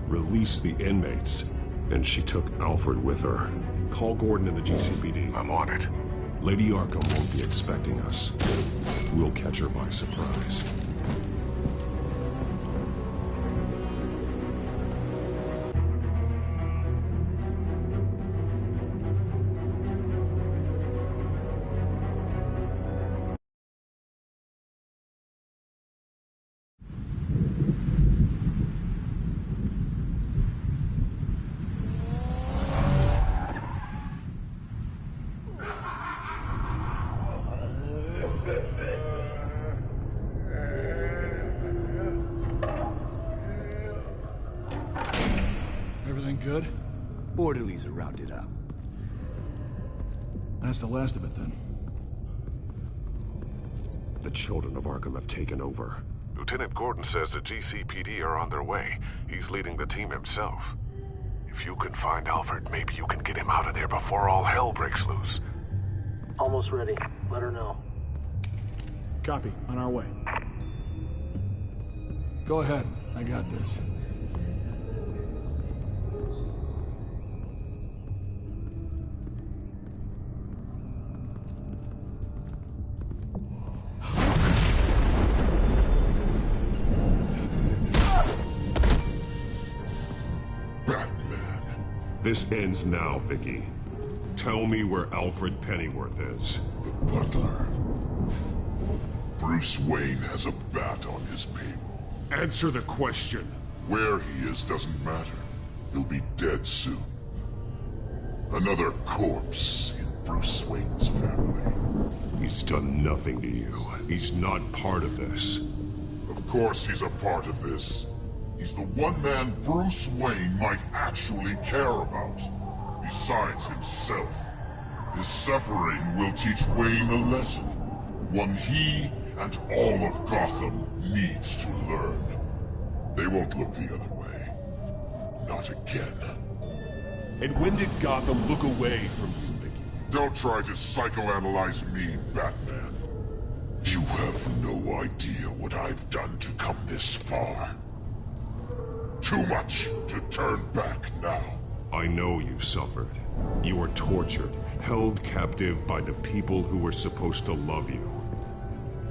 [SPEAKER 14] release the inmates, and she took Alfred with her. Call Gordon in the GCPD.
[SPEAKER 4] I'm on it.
[SPEAKER 14] Lady Arkham won't be expecting us. We'll catch her by surprise.
[SPEAKER 15] good?
[SPEAKER 16] Orderlies are rounded up.
[SPEAKER 15] That's the last of it, then.
[SPEAKER 4] The children of Arkham have taken over.
[SPEAKER 14] Lieutenant Gordon says the GCPD are on their way. He's leading the team himself. If you can find Alfred, maybe you can get him out of there before all hell breaks loose.
[SPEAKER 10] Almost ready. Let her know.
[SPEAKER 15] Copy. On our way. Go ahead. I got this.
[SPEAKER 4] This ends now, Vicky. Tell me where Alfred Pennyworth is.
[SPEAKER 14] The butler. Bruce Wayne has a bat on his payroll.
[SPEAKER 4] Answer the question.
[SPEAKER 14] Where he is doesn't matter. He'll be dead soon. Another corpse in Bruce Wayne's family.
[SPEAKER 4] He's done nothing to you. He's not part of this.
[SPEAKER 14] Of course he's a part of this. He's the one man Bruce Wayne might actually care about. Besides himself. His suffering will teach Wayne a lesson. One he and all of Gotham needs to learn. They won't look the other way. Not again.
[SPEAKER 4] And when did Gotham look away from you, Vicky?
[SPEAKER 14] Don't try to psychoanalyze me, Batman. You have no idea what I've done to come this far. Too much to turn back now.
[SPEAKER 4] I know you suffered. You were tortured, held captive by the people who were supposed to love you.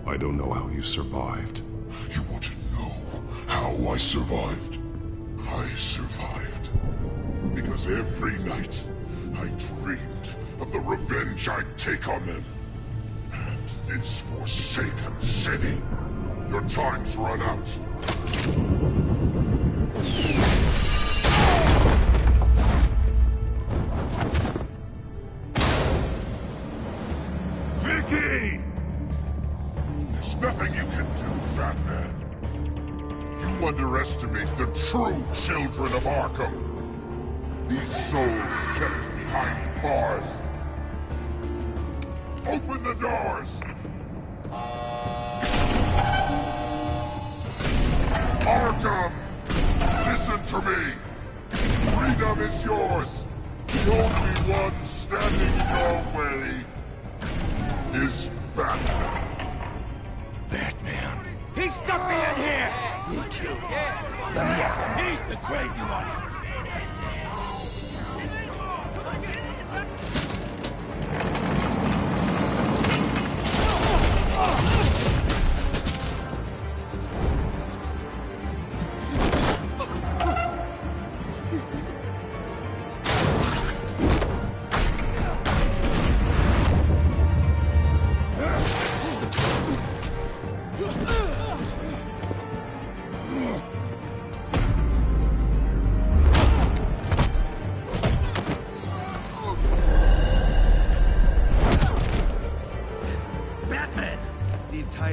[SPEAKER 4] I don't know how you survived.
[SPEAKER 14] You want to know how I survived? I survived because every night I dreamed of the revenge I'd take on them. And this forsaken city. Your time's run out.
[SPEAKER 4] Vicky!
[SPEAKER 14] There's nothing you can do, Batman. You underestimate the true children of Arkham. These souls kept behind bars. Open the doors! Arkham! Listen to me! Freedom is yours! The only one standing in your way is Batman.
[SPEAKER 16] Batman.
[SPEAKER 11] He stuck me in here!
[SPEAKER 16] Me too. Let me at him.
[SPEAKER 11] He's the crazy one!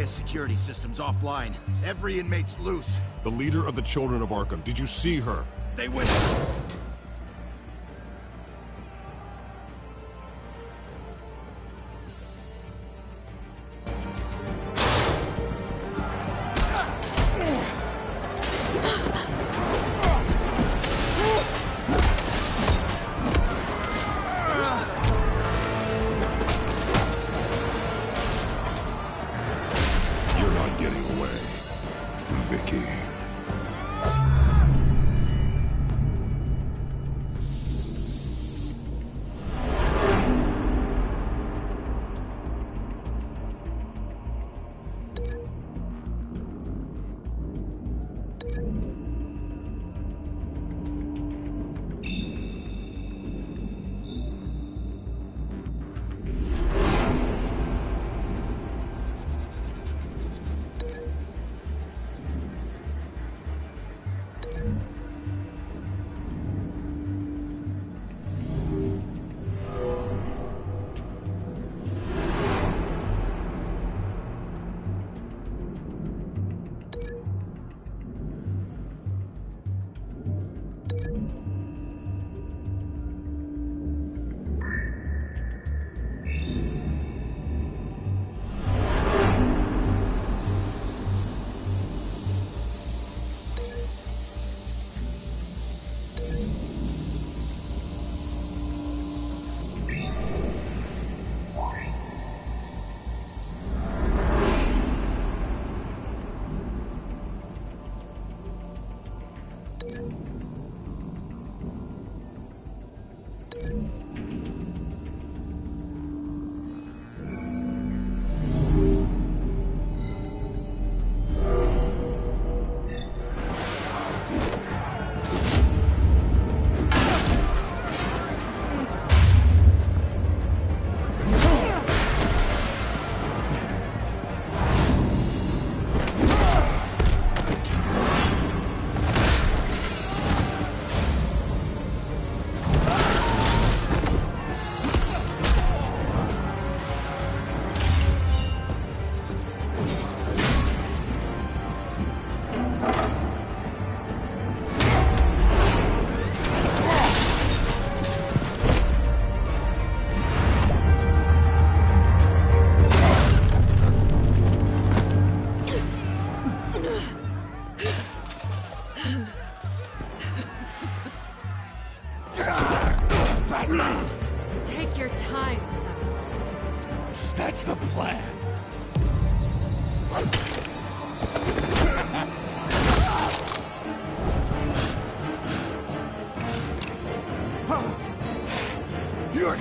[SPEAKER 17] Security system's offline. Every inmate's loose.
[SPEAKER 4] The leader of the Children of Arkham, did you see her?
[SPEAKER 17] They went...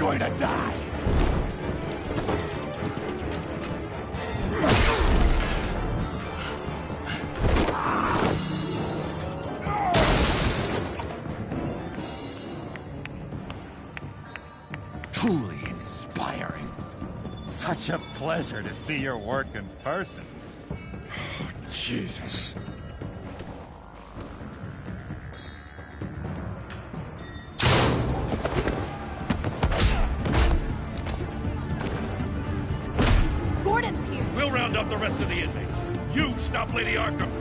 [SPEAKER 16] going to die!
[SPEAKER 1] Truly inspiring. Such a pleasure to see your work in person.
[SPEAKER 4] Jesus.
[SPEAKER 3] Gordon's here.
[SPEAKER 5] We'll round up the rest of the inmates. You stop Lady Arkham.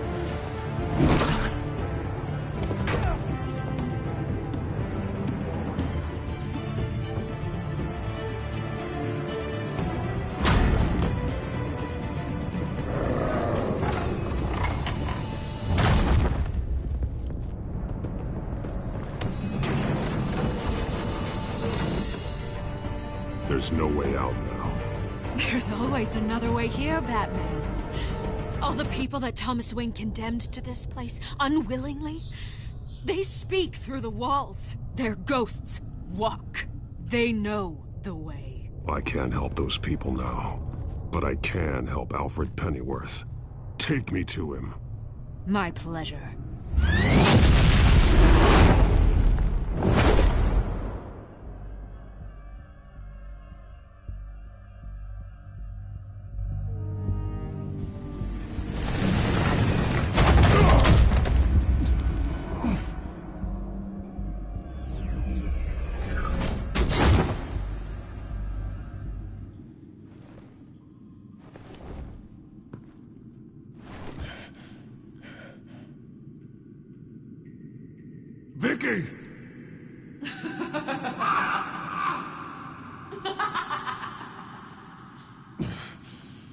[SPEAKER 4] There's no way out now.
[SPEAKER 18] There's always another way here, Batman. All the people that Thomas Wayne condemned to this place unwillingly, they speak through the walls. Their ghosts walk. They know the way.
[SPEAKER 4] I can't help those people now, but I can help Alfred Pennyworth. Take me to him.
[SPEAKER 18] My pleasure.
[SPEAKER 4] Vicky!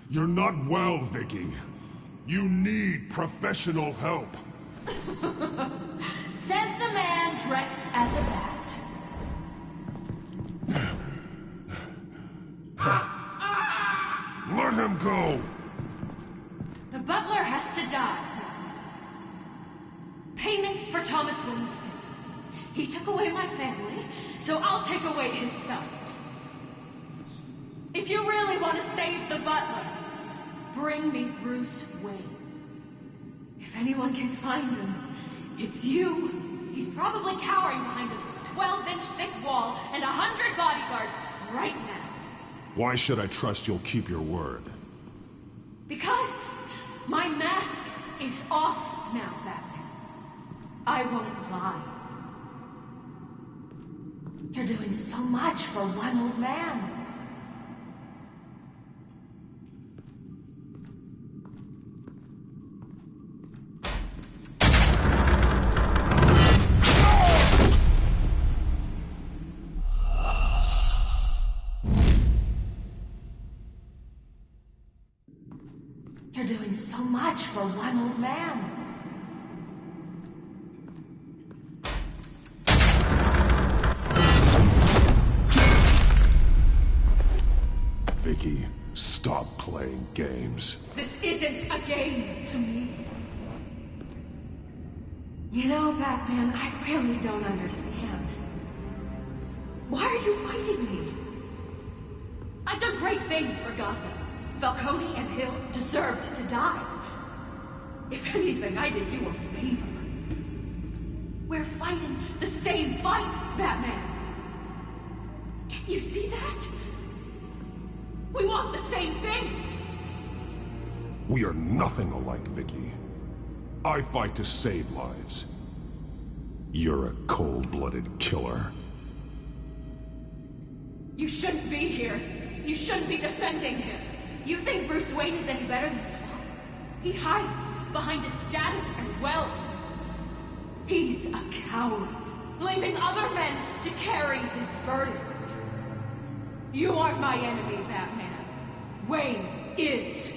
[SPEAKER 4] You're not well, Vicky. You need professional help.
[SPEAKER 18] Says the man dressed as a bat.
[SPEAKER 4] Let him go!
[SPEAKER 18] The butler has to die. Payment for Thomas Wayne's sins. He took away my family, so I'll take away his sons. If you really want to save the butler, bring me Bruce Wayne. If anyone can find him, it's you. He's probably cowering behind a 12-inch thick wall and 100 bodyguards right now.
[SPEAKER 4] Why should I trust you'll keep your word?
[SPEAKER 18] Because my mask is off now, Batman. I won't lie. You're doing so much for one old man. You're doing so much for one old man.
[SPEAKER 4] Vicky, stop playing games.
[SPEAKER 18] This isn't a game to me. You know, Batman, I really don't understand. Why are you fighting me? I've done great things for Gotham. Falcone and Hill deserved to die. If anything, I did you a favor. We're fighting the same fight, Batman. Can't you see that? We want the same things.
[SPEAKER 4] We are nothing alike, Vicky. I fight to save lives. You're a cold-blooded killer.
[SPEAKER 18] You shouldn't be here. You shouldn't be defending him. You think Bruce Wayne is any better than Swamp? He hides behind his status and wealth. He's a coward, leaving other men to carry his burdens. You aren't my enemy, Batman. Wayne is.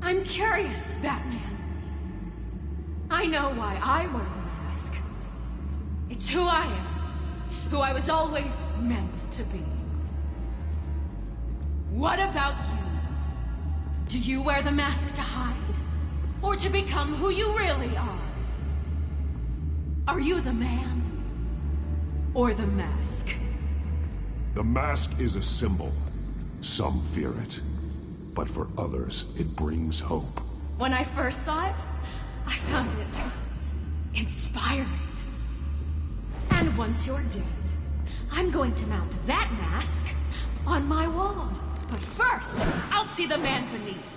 [SPEAKER 18] I'm curious, Batman. I know why I wear the mask. It's who I am. Who I was always meant to be. What about you? Do you wear the mask to hide? Or to become who you really are? Are you the man? Or the mask?
[SPEAKER 4] The mask is a symbol. Some fear it. But for others, it brings hope.
[SPEAKER 18] When I first saw it, I found it inspiring. And once you're dead, I'm going to mount that mask on my wall. But first, I'll see the man beneath.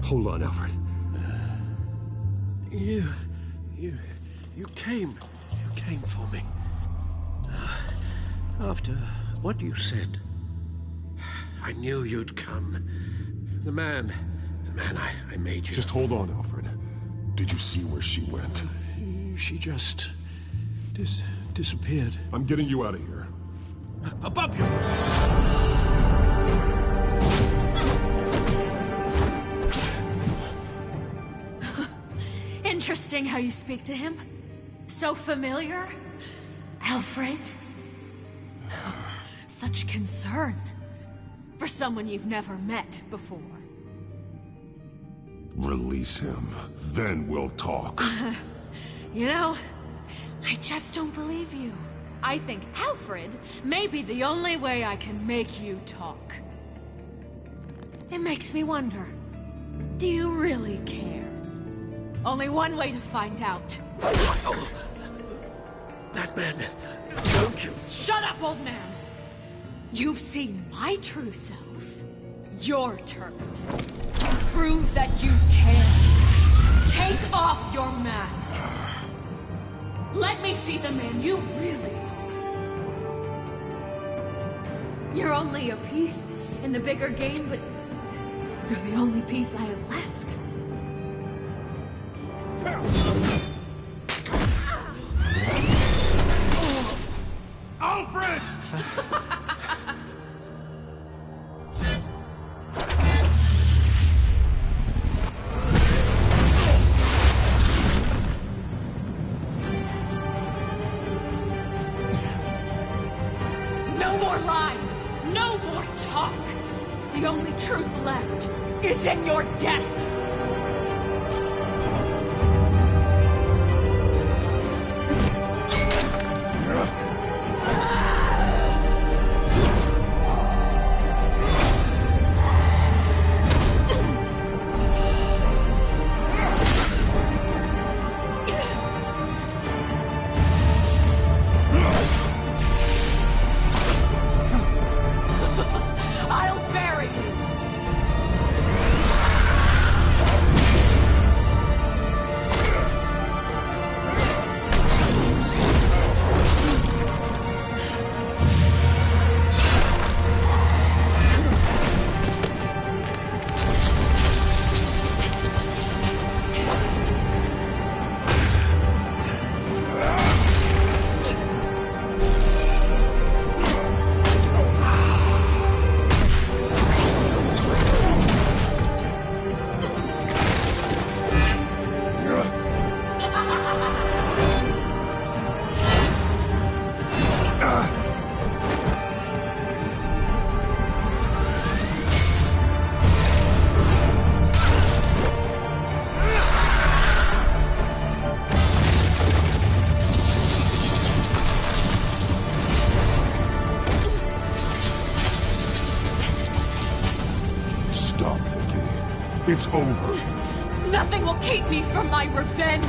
[SPEAKER 6] Hold on, Alfred. You came for me. After what you said, I knew you'd come. The man I made you.
[SPEAKER 4] Just hold on, Alfred. Did you see where she went?
[SPEAKER 6] She just disappeared.
[SPEAKER 4] I'm getting you out of here.
[SPEAKER 6] Above you!
[SPEAKER 18] Interesting how you speak to him. So familiar. Alfred. Such concern. For someone you've never met before.
[SPEAKER 4] Release him. Then we'll talk.
[SPEAKER 18] You know, I just don't believe you. I think Alfred may be the only way I can make you talk. It makes me wonder, do you really care? Only one way to find out.
[SPEAKER 6] That man, don't you?
[SPEAKER 18] Shut up, old man! You've seen my true self. Your turn. Prove that you care. Take off your mask. Let me see the man you really are. You're only a piece in the bigger game, but you're the only piece I have left.
[SPEAKER 5] Alfred!
[SPEAKER 18] No more lies! No more talk! The only truth left is in your death! I'll bury you!
[SPEAKER 4] It's over.
[SPEAKER 18] Nothing will keep me from my revenge!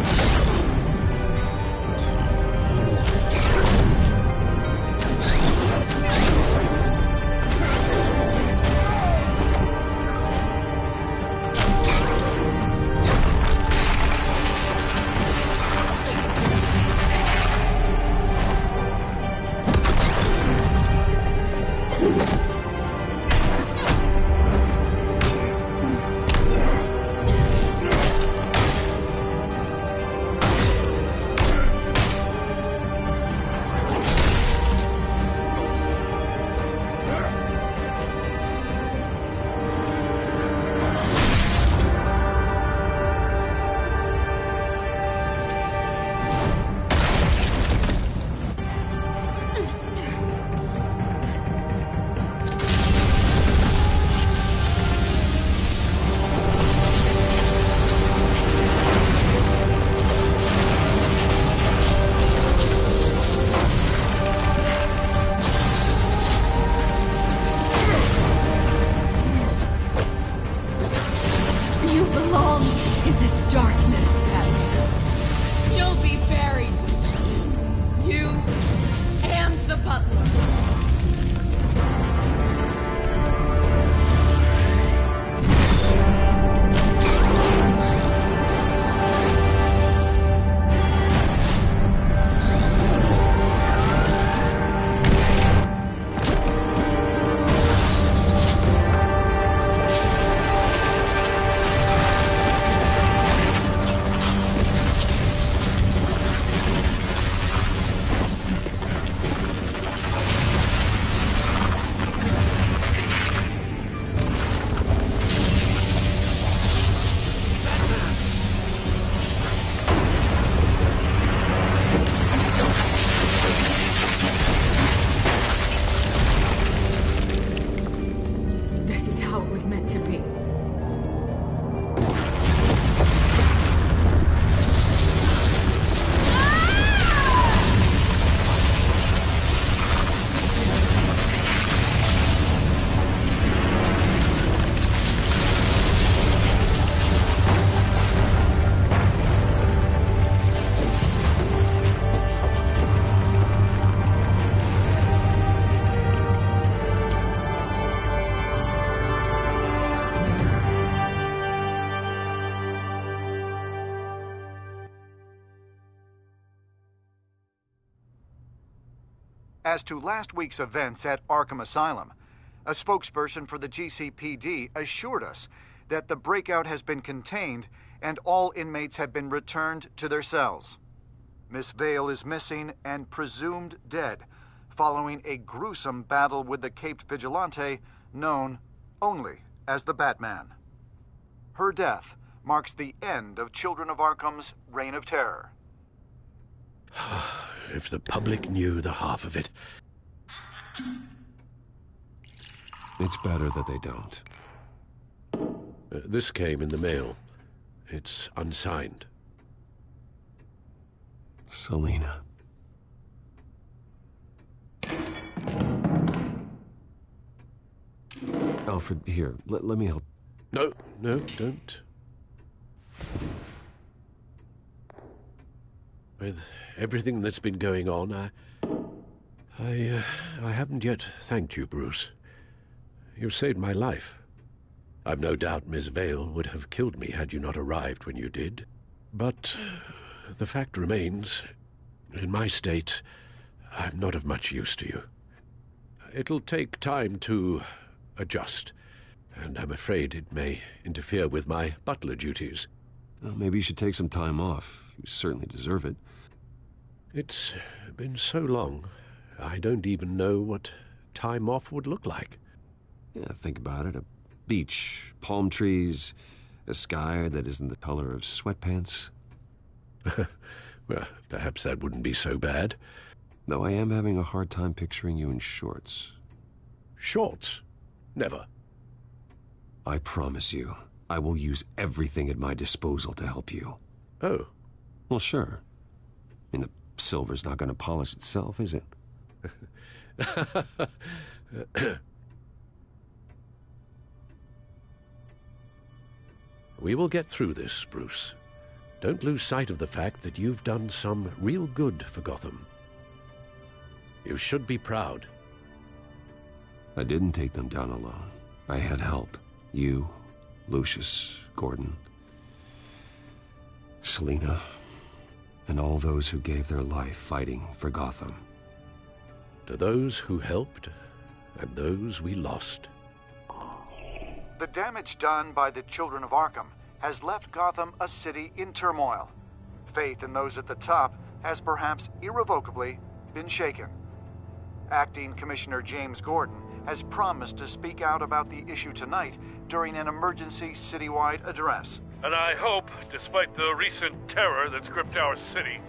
[SPEAKER 8] As to last week's events at Arkham Asylum, a spokesperson for the GCPD assured us that the breakout has been contained and all inmates have been returned to their cells. Miss Vale is missing and presumed dead, following a gruesome battle with the caped vigilante known only as the Batman. Her death marks the end of Children of Arkham's reign of terror.
[SPEAKER 6] If the public knew the half of it.
[SPEAKER 2] It's better that they don't.
[SPEAKER 6] This came in the mail. It's unsigned.
[SPEAKER 2] Selina. Alfred, here, let me help.
[SPEAKER 6] No, don't. With everything that's been going on, I haven't yet thanked you, Bruce. You've saved my life. I've no doubt Miss Vale would have killed me had you not arrived when you did. But the fact remains, in my state, I'm not of much use to you. It'll take time to adjust, and I'm afraid it may interfere with my butler duties.
[SPEAKER 2] Well, maybe you should take some time off. You certainly deserve it.
[SPEAKER 6] It's been so long, I don't even know what time off would look like.
[SPEAKER 2] Yeah, think about it. A beach, palm trees, a sky that isn't the color of sweatpants.
[SPEAKER 6] Well, perhaps that wouldn't be so bad.
[SPEAKER 2] Though I am having a hard time picturing you in shorts.
[SPEAKER 6] Shorts? Never.
[SPEAKER 2] I promise you, I will use everything at my disposal to help you.
[SPEAKER 6] Oh.
[SPEAKER 2] Well, sure. I mean, the silver's not going to polish itself, is it?
[SPEAKER 6] We will get through this, Bruce. Don't lose sight of the fact that you've done some real good for Gotham. You should be proud.
[SPEAKER 2] I didn't take them down alone. I had help. You, Lucius, Gordon, Selina, and all those who gave their life fighting for Gotham.
[SPEAKER 6] To those who helped, and those we lost.
[SPEAKER 8] The damage done by the Children of Arkham has left Gotham a city in turmoil. Faith in those at the top has perhaps irrevocably been shaken. Acting Commissioner James Gordon has promised to speak out about the issue tonight during an emergency citywide address.
[SPEAKER 5] And I hope, despite the recent terror that's gripped our city,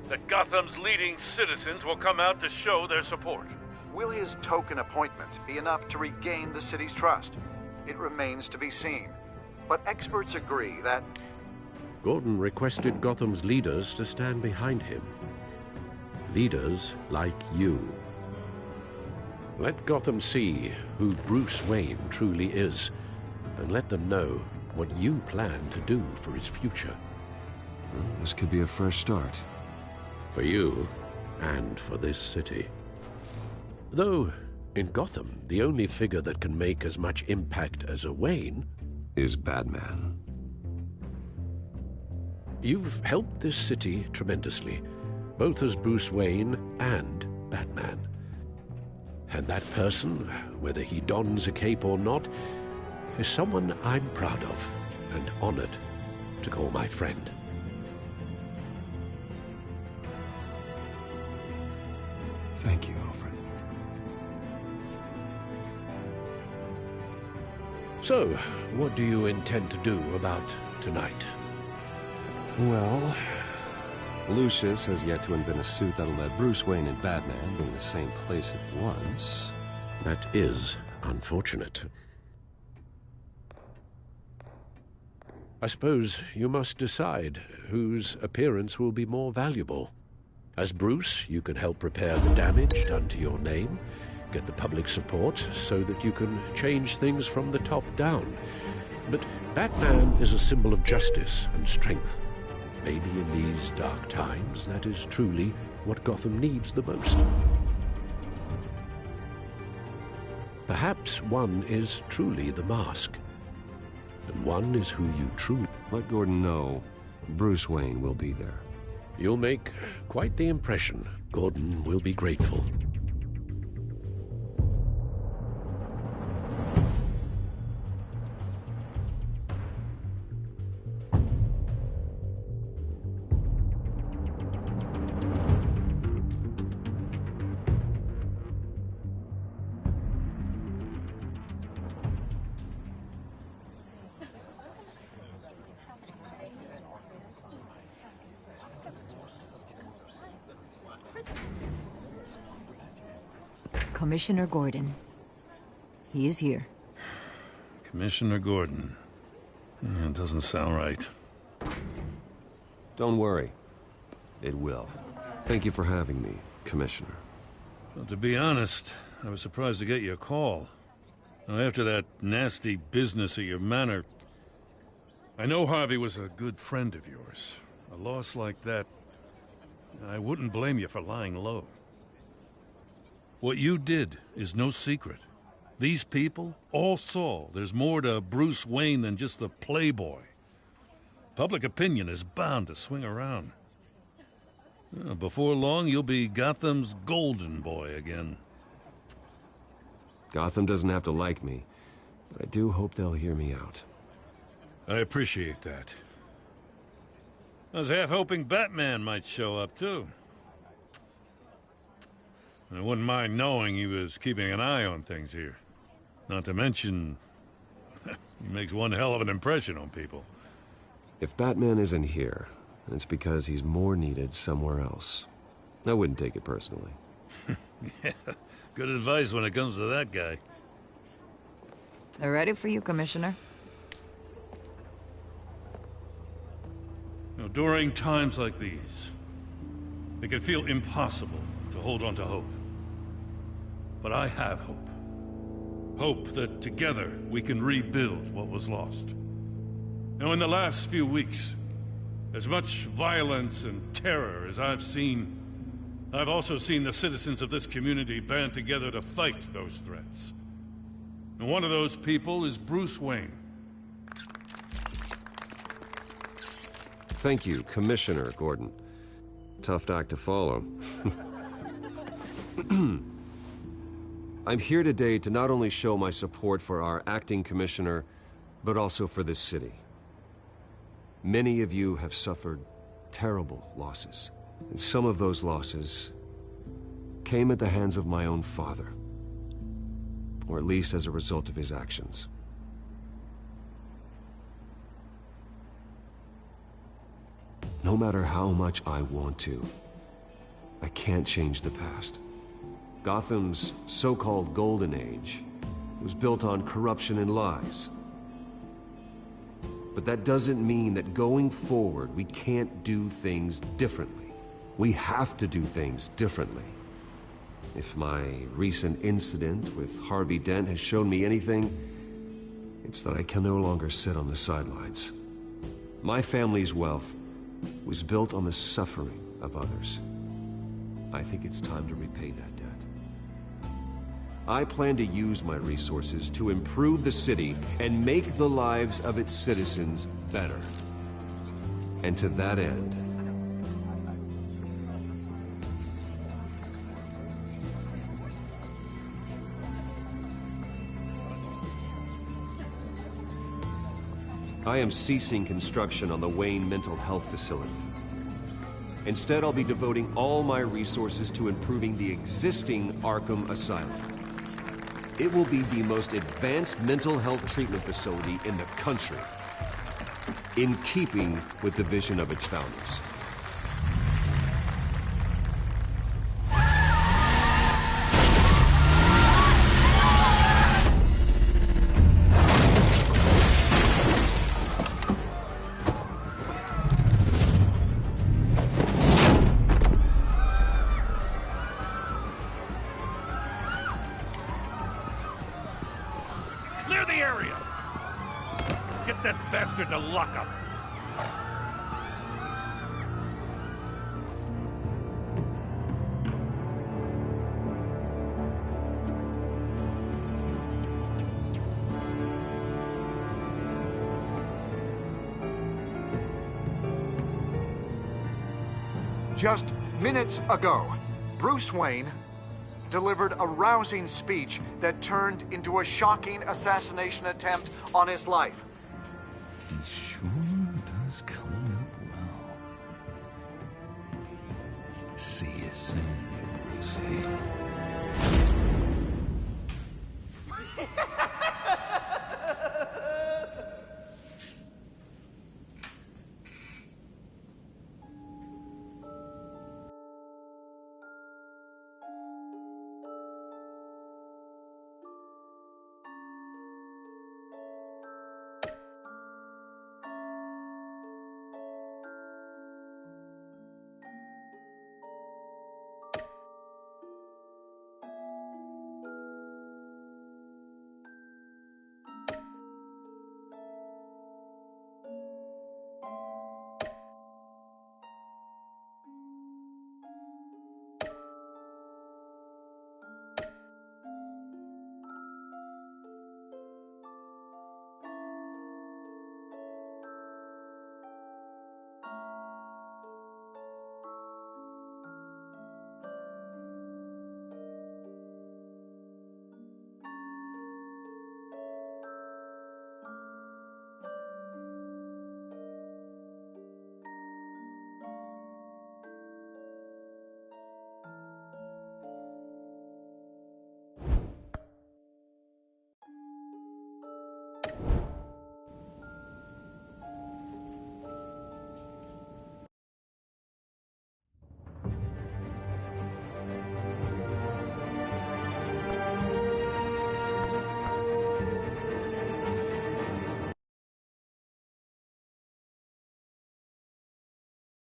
[SPEAKER 5] that Gotham's leading citizens will come out to show their support.
[SPEAKER 8] Will his token appointment be enough to regain the city's trust? It remains to be seen. But experts agree that
[SPEAKER 6] Gordon requested Gotham's leaders to stand behind him. Leaders like you. Let Gotham see who Bruce Wayne truly is, and let them know what you plan to do for its future.
[SPEAKER 2] Well, this could be a fresh start.
[SPEAKER 6] For you, and for this city. Though, in Gotham, the only figure that can make as much impact as a Wayne
[SPEAKER 2] is Batman.
[SPEAKER 6] You've helped this city tremendously, both as Bruce Wayne and Batman. And that person, whether he dons a cape or not, is someone I'm proud of and honored to call my friend.
[SPEAKER 2] Thank you, Alfred.
[SPEAKER 6] So, what do you intend to do about tonight?
[SPEAKER 2] Well, Lucius has yet to invent a suit that'll let Bruce Wayne and Batman be in the same place at once.
[SPEAKER 6] That is unfortunate. I suppose you must decide whose appearance will be more valuable. As Bruce, you can help repair the damage done to your name, get the public support so that you can change things from the top down. But Batman is a symbol of justice and strength. Maybe in these dark times, that is truly what Gotham needs the most. Perhaps one is truly the mask, and one is who you truly...
[SPEAKER 2] Let Gordon know Bruce Wayne will be there.
[SPEAKER 6] You'll make quite the impression. Gordon will be grateful.
[SPEAKER 19] Commissioner Gordon. He is here.
[SPEAKER 5] Commissioner Gordon. It doesn't sound right.
[SPEAKER 2] Don't worry. It will. Thank you for having me, Commissioner.
[SPEAKER 5] Well, to be honest, I was surprised to get your call. Now, after that nasty business at your manor, I know Harvey was a good friend of yours. A loss like that, I wouldn't blame you for lying low. What you did is no secret. These people all saw there's more to Bruce Wayne than just the playboy. Public opinion is bound to swing around. Before long, you'll be Gotham's golden boy again.
[SPEAKER 2] Gotham doesn't have to like me, but I do hope they'll hear me out.
[SPEAKER 5] I appreciate that. I was half hoping Batman might show up, too. I wouldn't mind knowing he was keeping an eye on things here. Not to mention, he makes one hell of an impression on people.
[SPEAKER 2] If Batman isn't here, it's because he's more needed somewhere else. I wouldn't take it personally.
[SPEAKER 5] Yeah, good advice when it comes to that guy.
[SPEAKER 19] They're ready for you, Commissioner.
[SPEAKER 5] You know, during times like these, it can feel impossible to hold on to hope. But I have hope. Hope that together we can rebuild what was lost. Now, in the last few weeks, as much violence and terror as I've seen, I've also seen the citizens of this community band together to fight those threats. And one of those people is Bruce Wayne.
[SPEAKER 2] Thank you, Commissioner Gordon. Tough act to follow. I'm here today to not only show my support for our acting commissioner, but also for this city. Many of you have suffered terrible losses, and some of those losses came at the hands of my own father, or at least as a result of his actions. No matter how much I want to, I can't change the past. Gotham's so-called Golden Age was built on corruption and lies. But that doesn't mean that going forward we can't do things differently. We have to do things differently. If my recent incident with Harvey Dent has shown me anything, it's that I can no longer sit on the sidelines. My family's wealth was built on the suffering of others. I think it's time to repay that debt. I plan to use my resources to improve the city and make the lives of its citizens better. And to that end, I am ceasing construction on the Wayne Mental Health Facility. Instead, I'll be devoting all my resources to improving the existing Arkham Asylum. It will be the most advanced mental health treatment facility in the country, in keeping with the vision of its founders.
[SPEAKER 5] Clear the area! Get that bastard to lockup!
[SPEAKER 8] Just minutes ago, Bruce Wayne delivered a rousing speech that turned into a shocking assassination attempt on his life.
[SPEAKER 1] He sure does clean up well. See you soon, Brucey.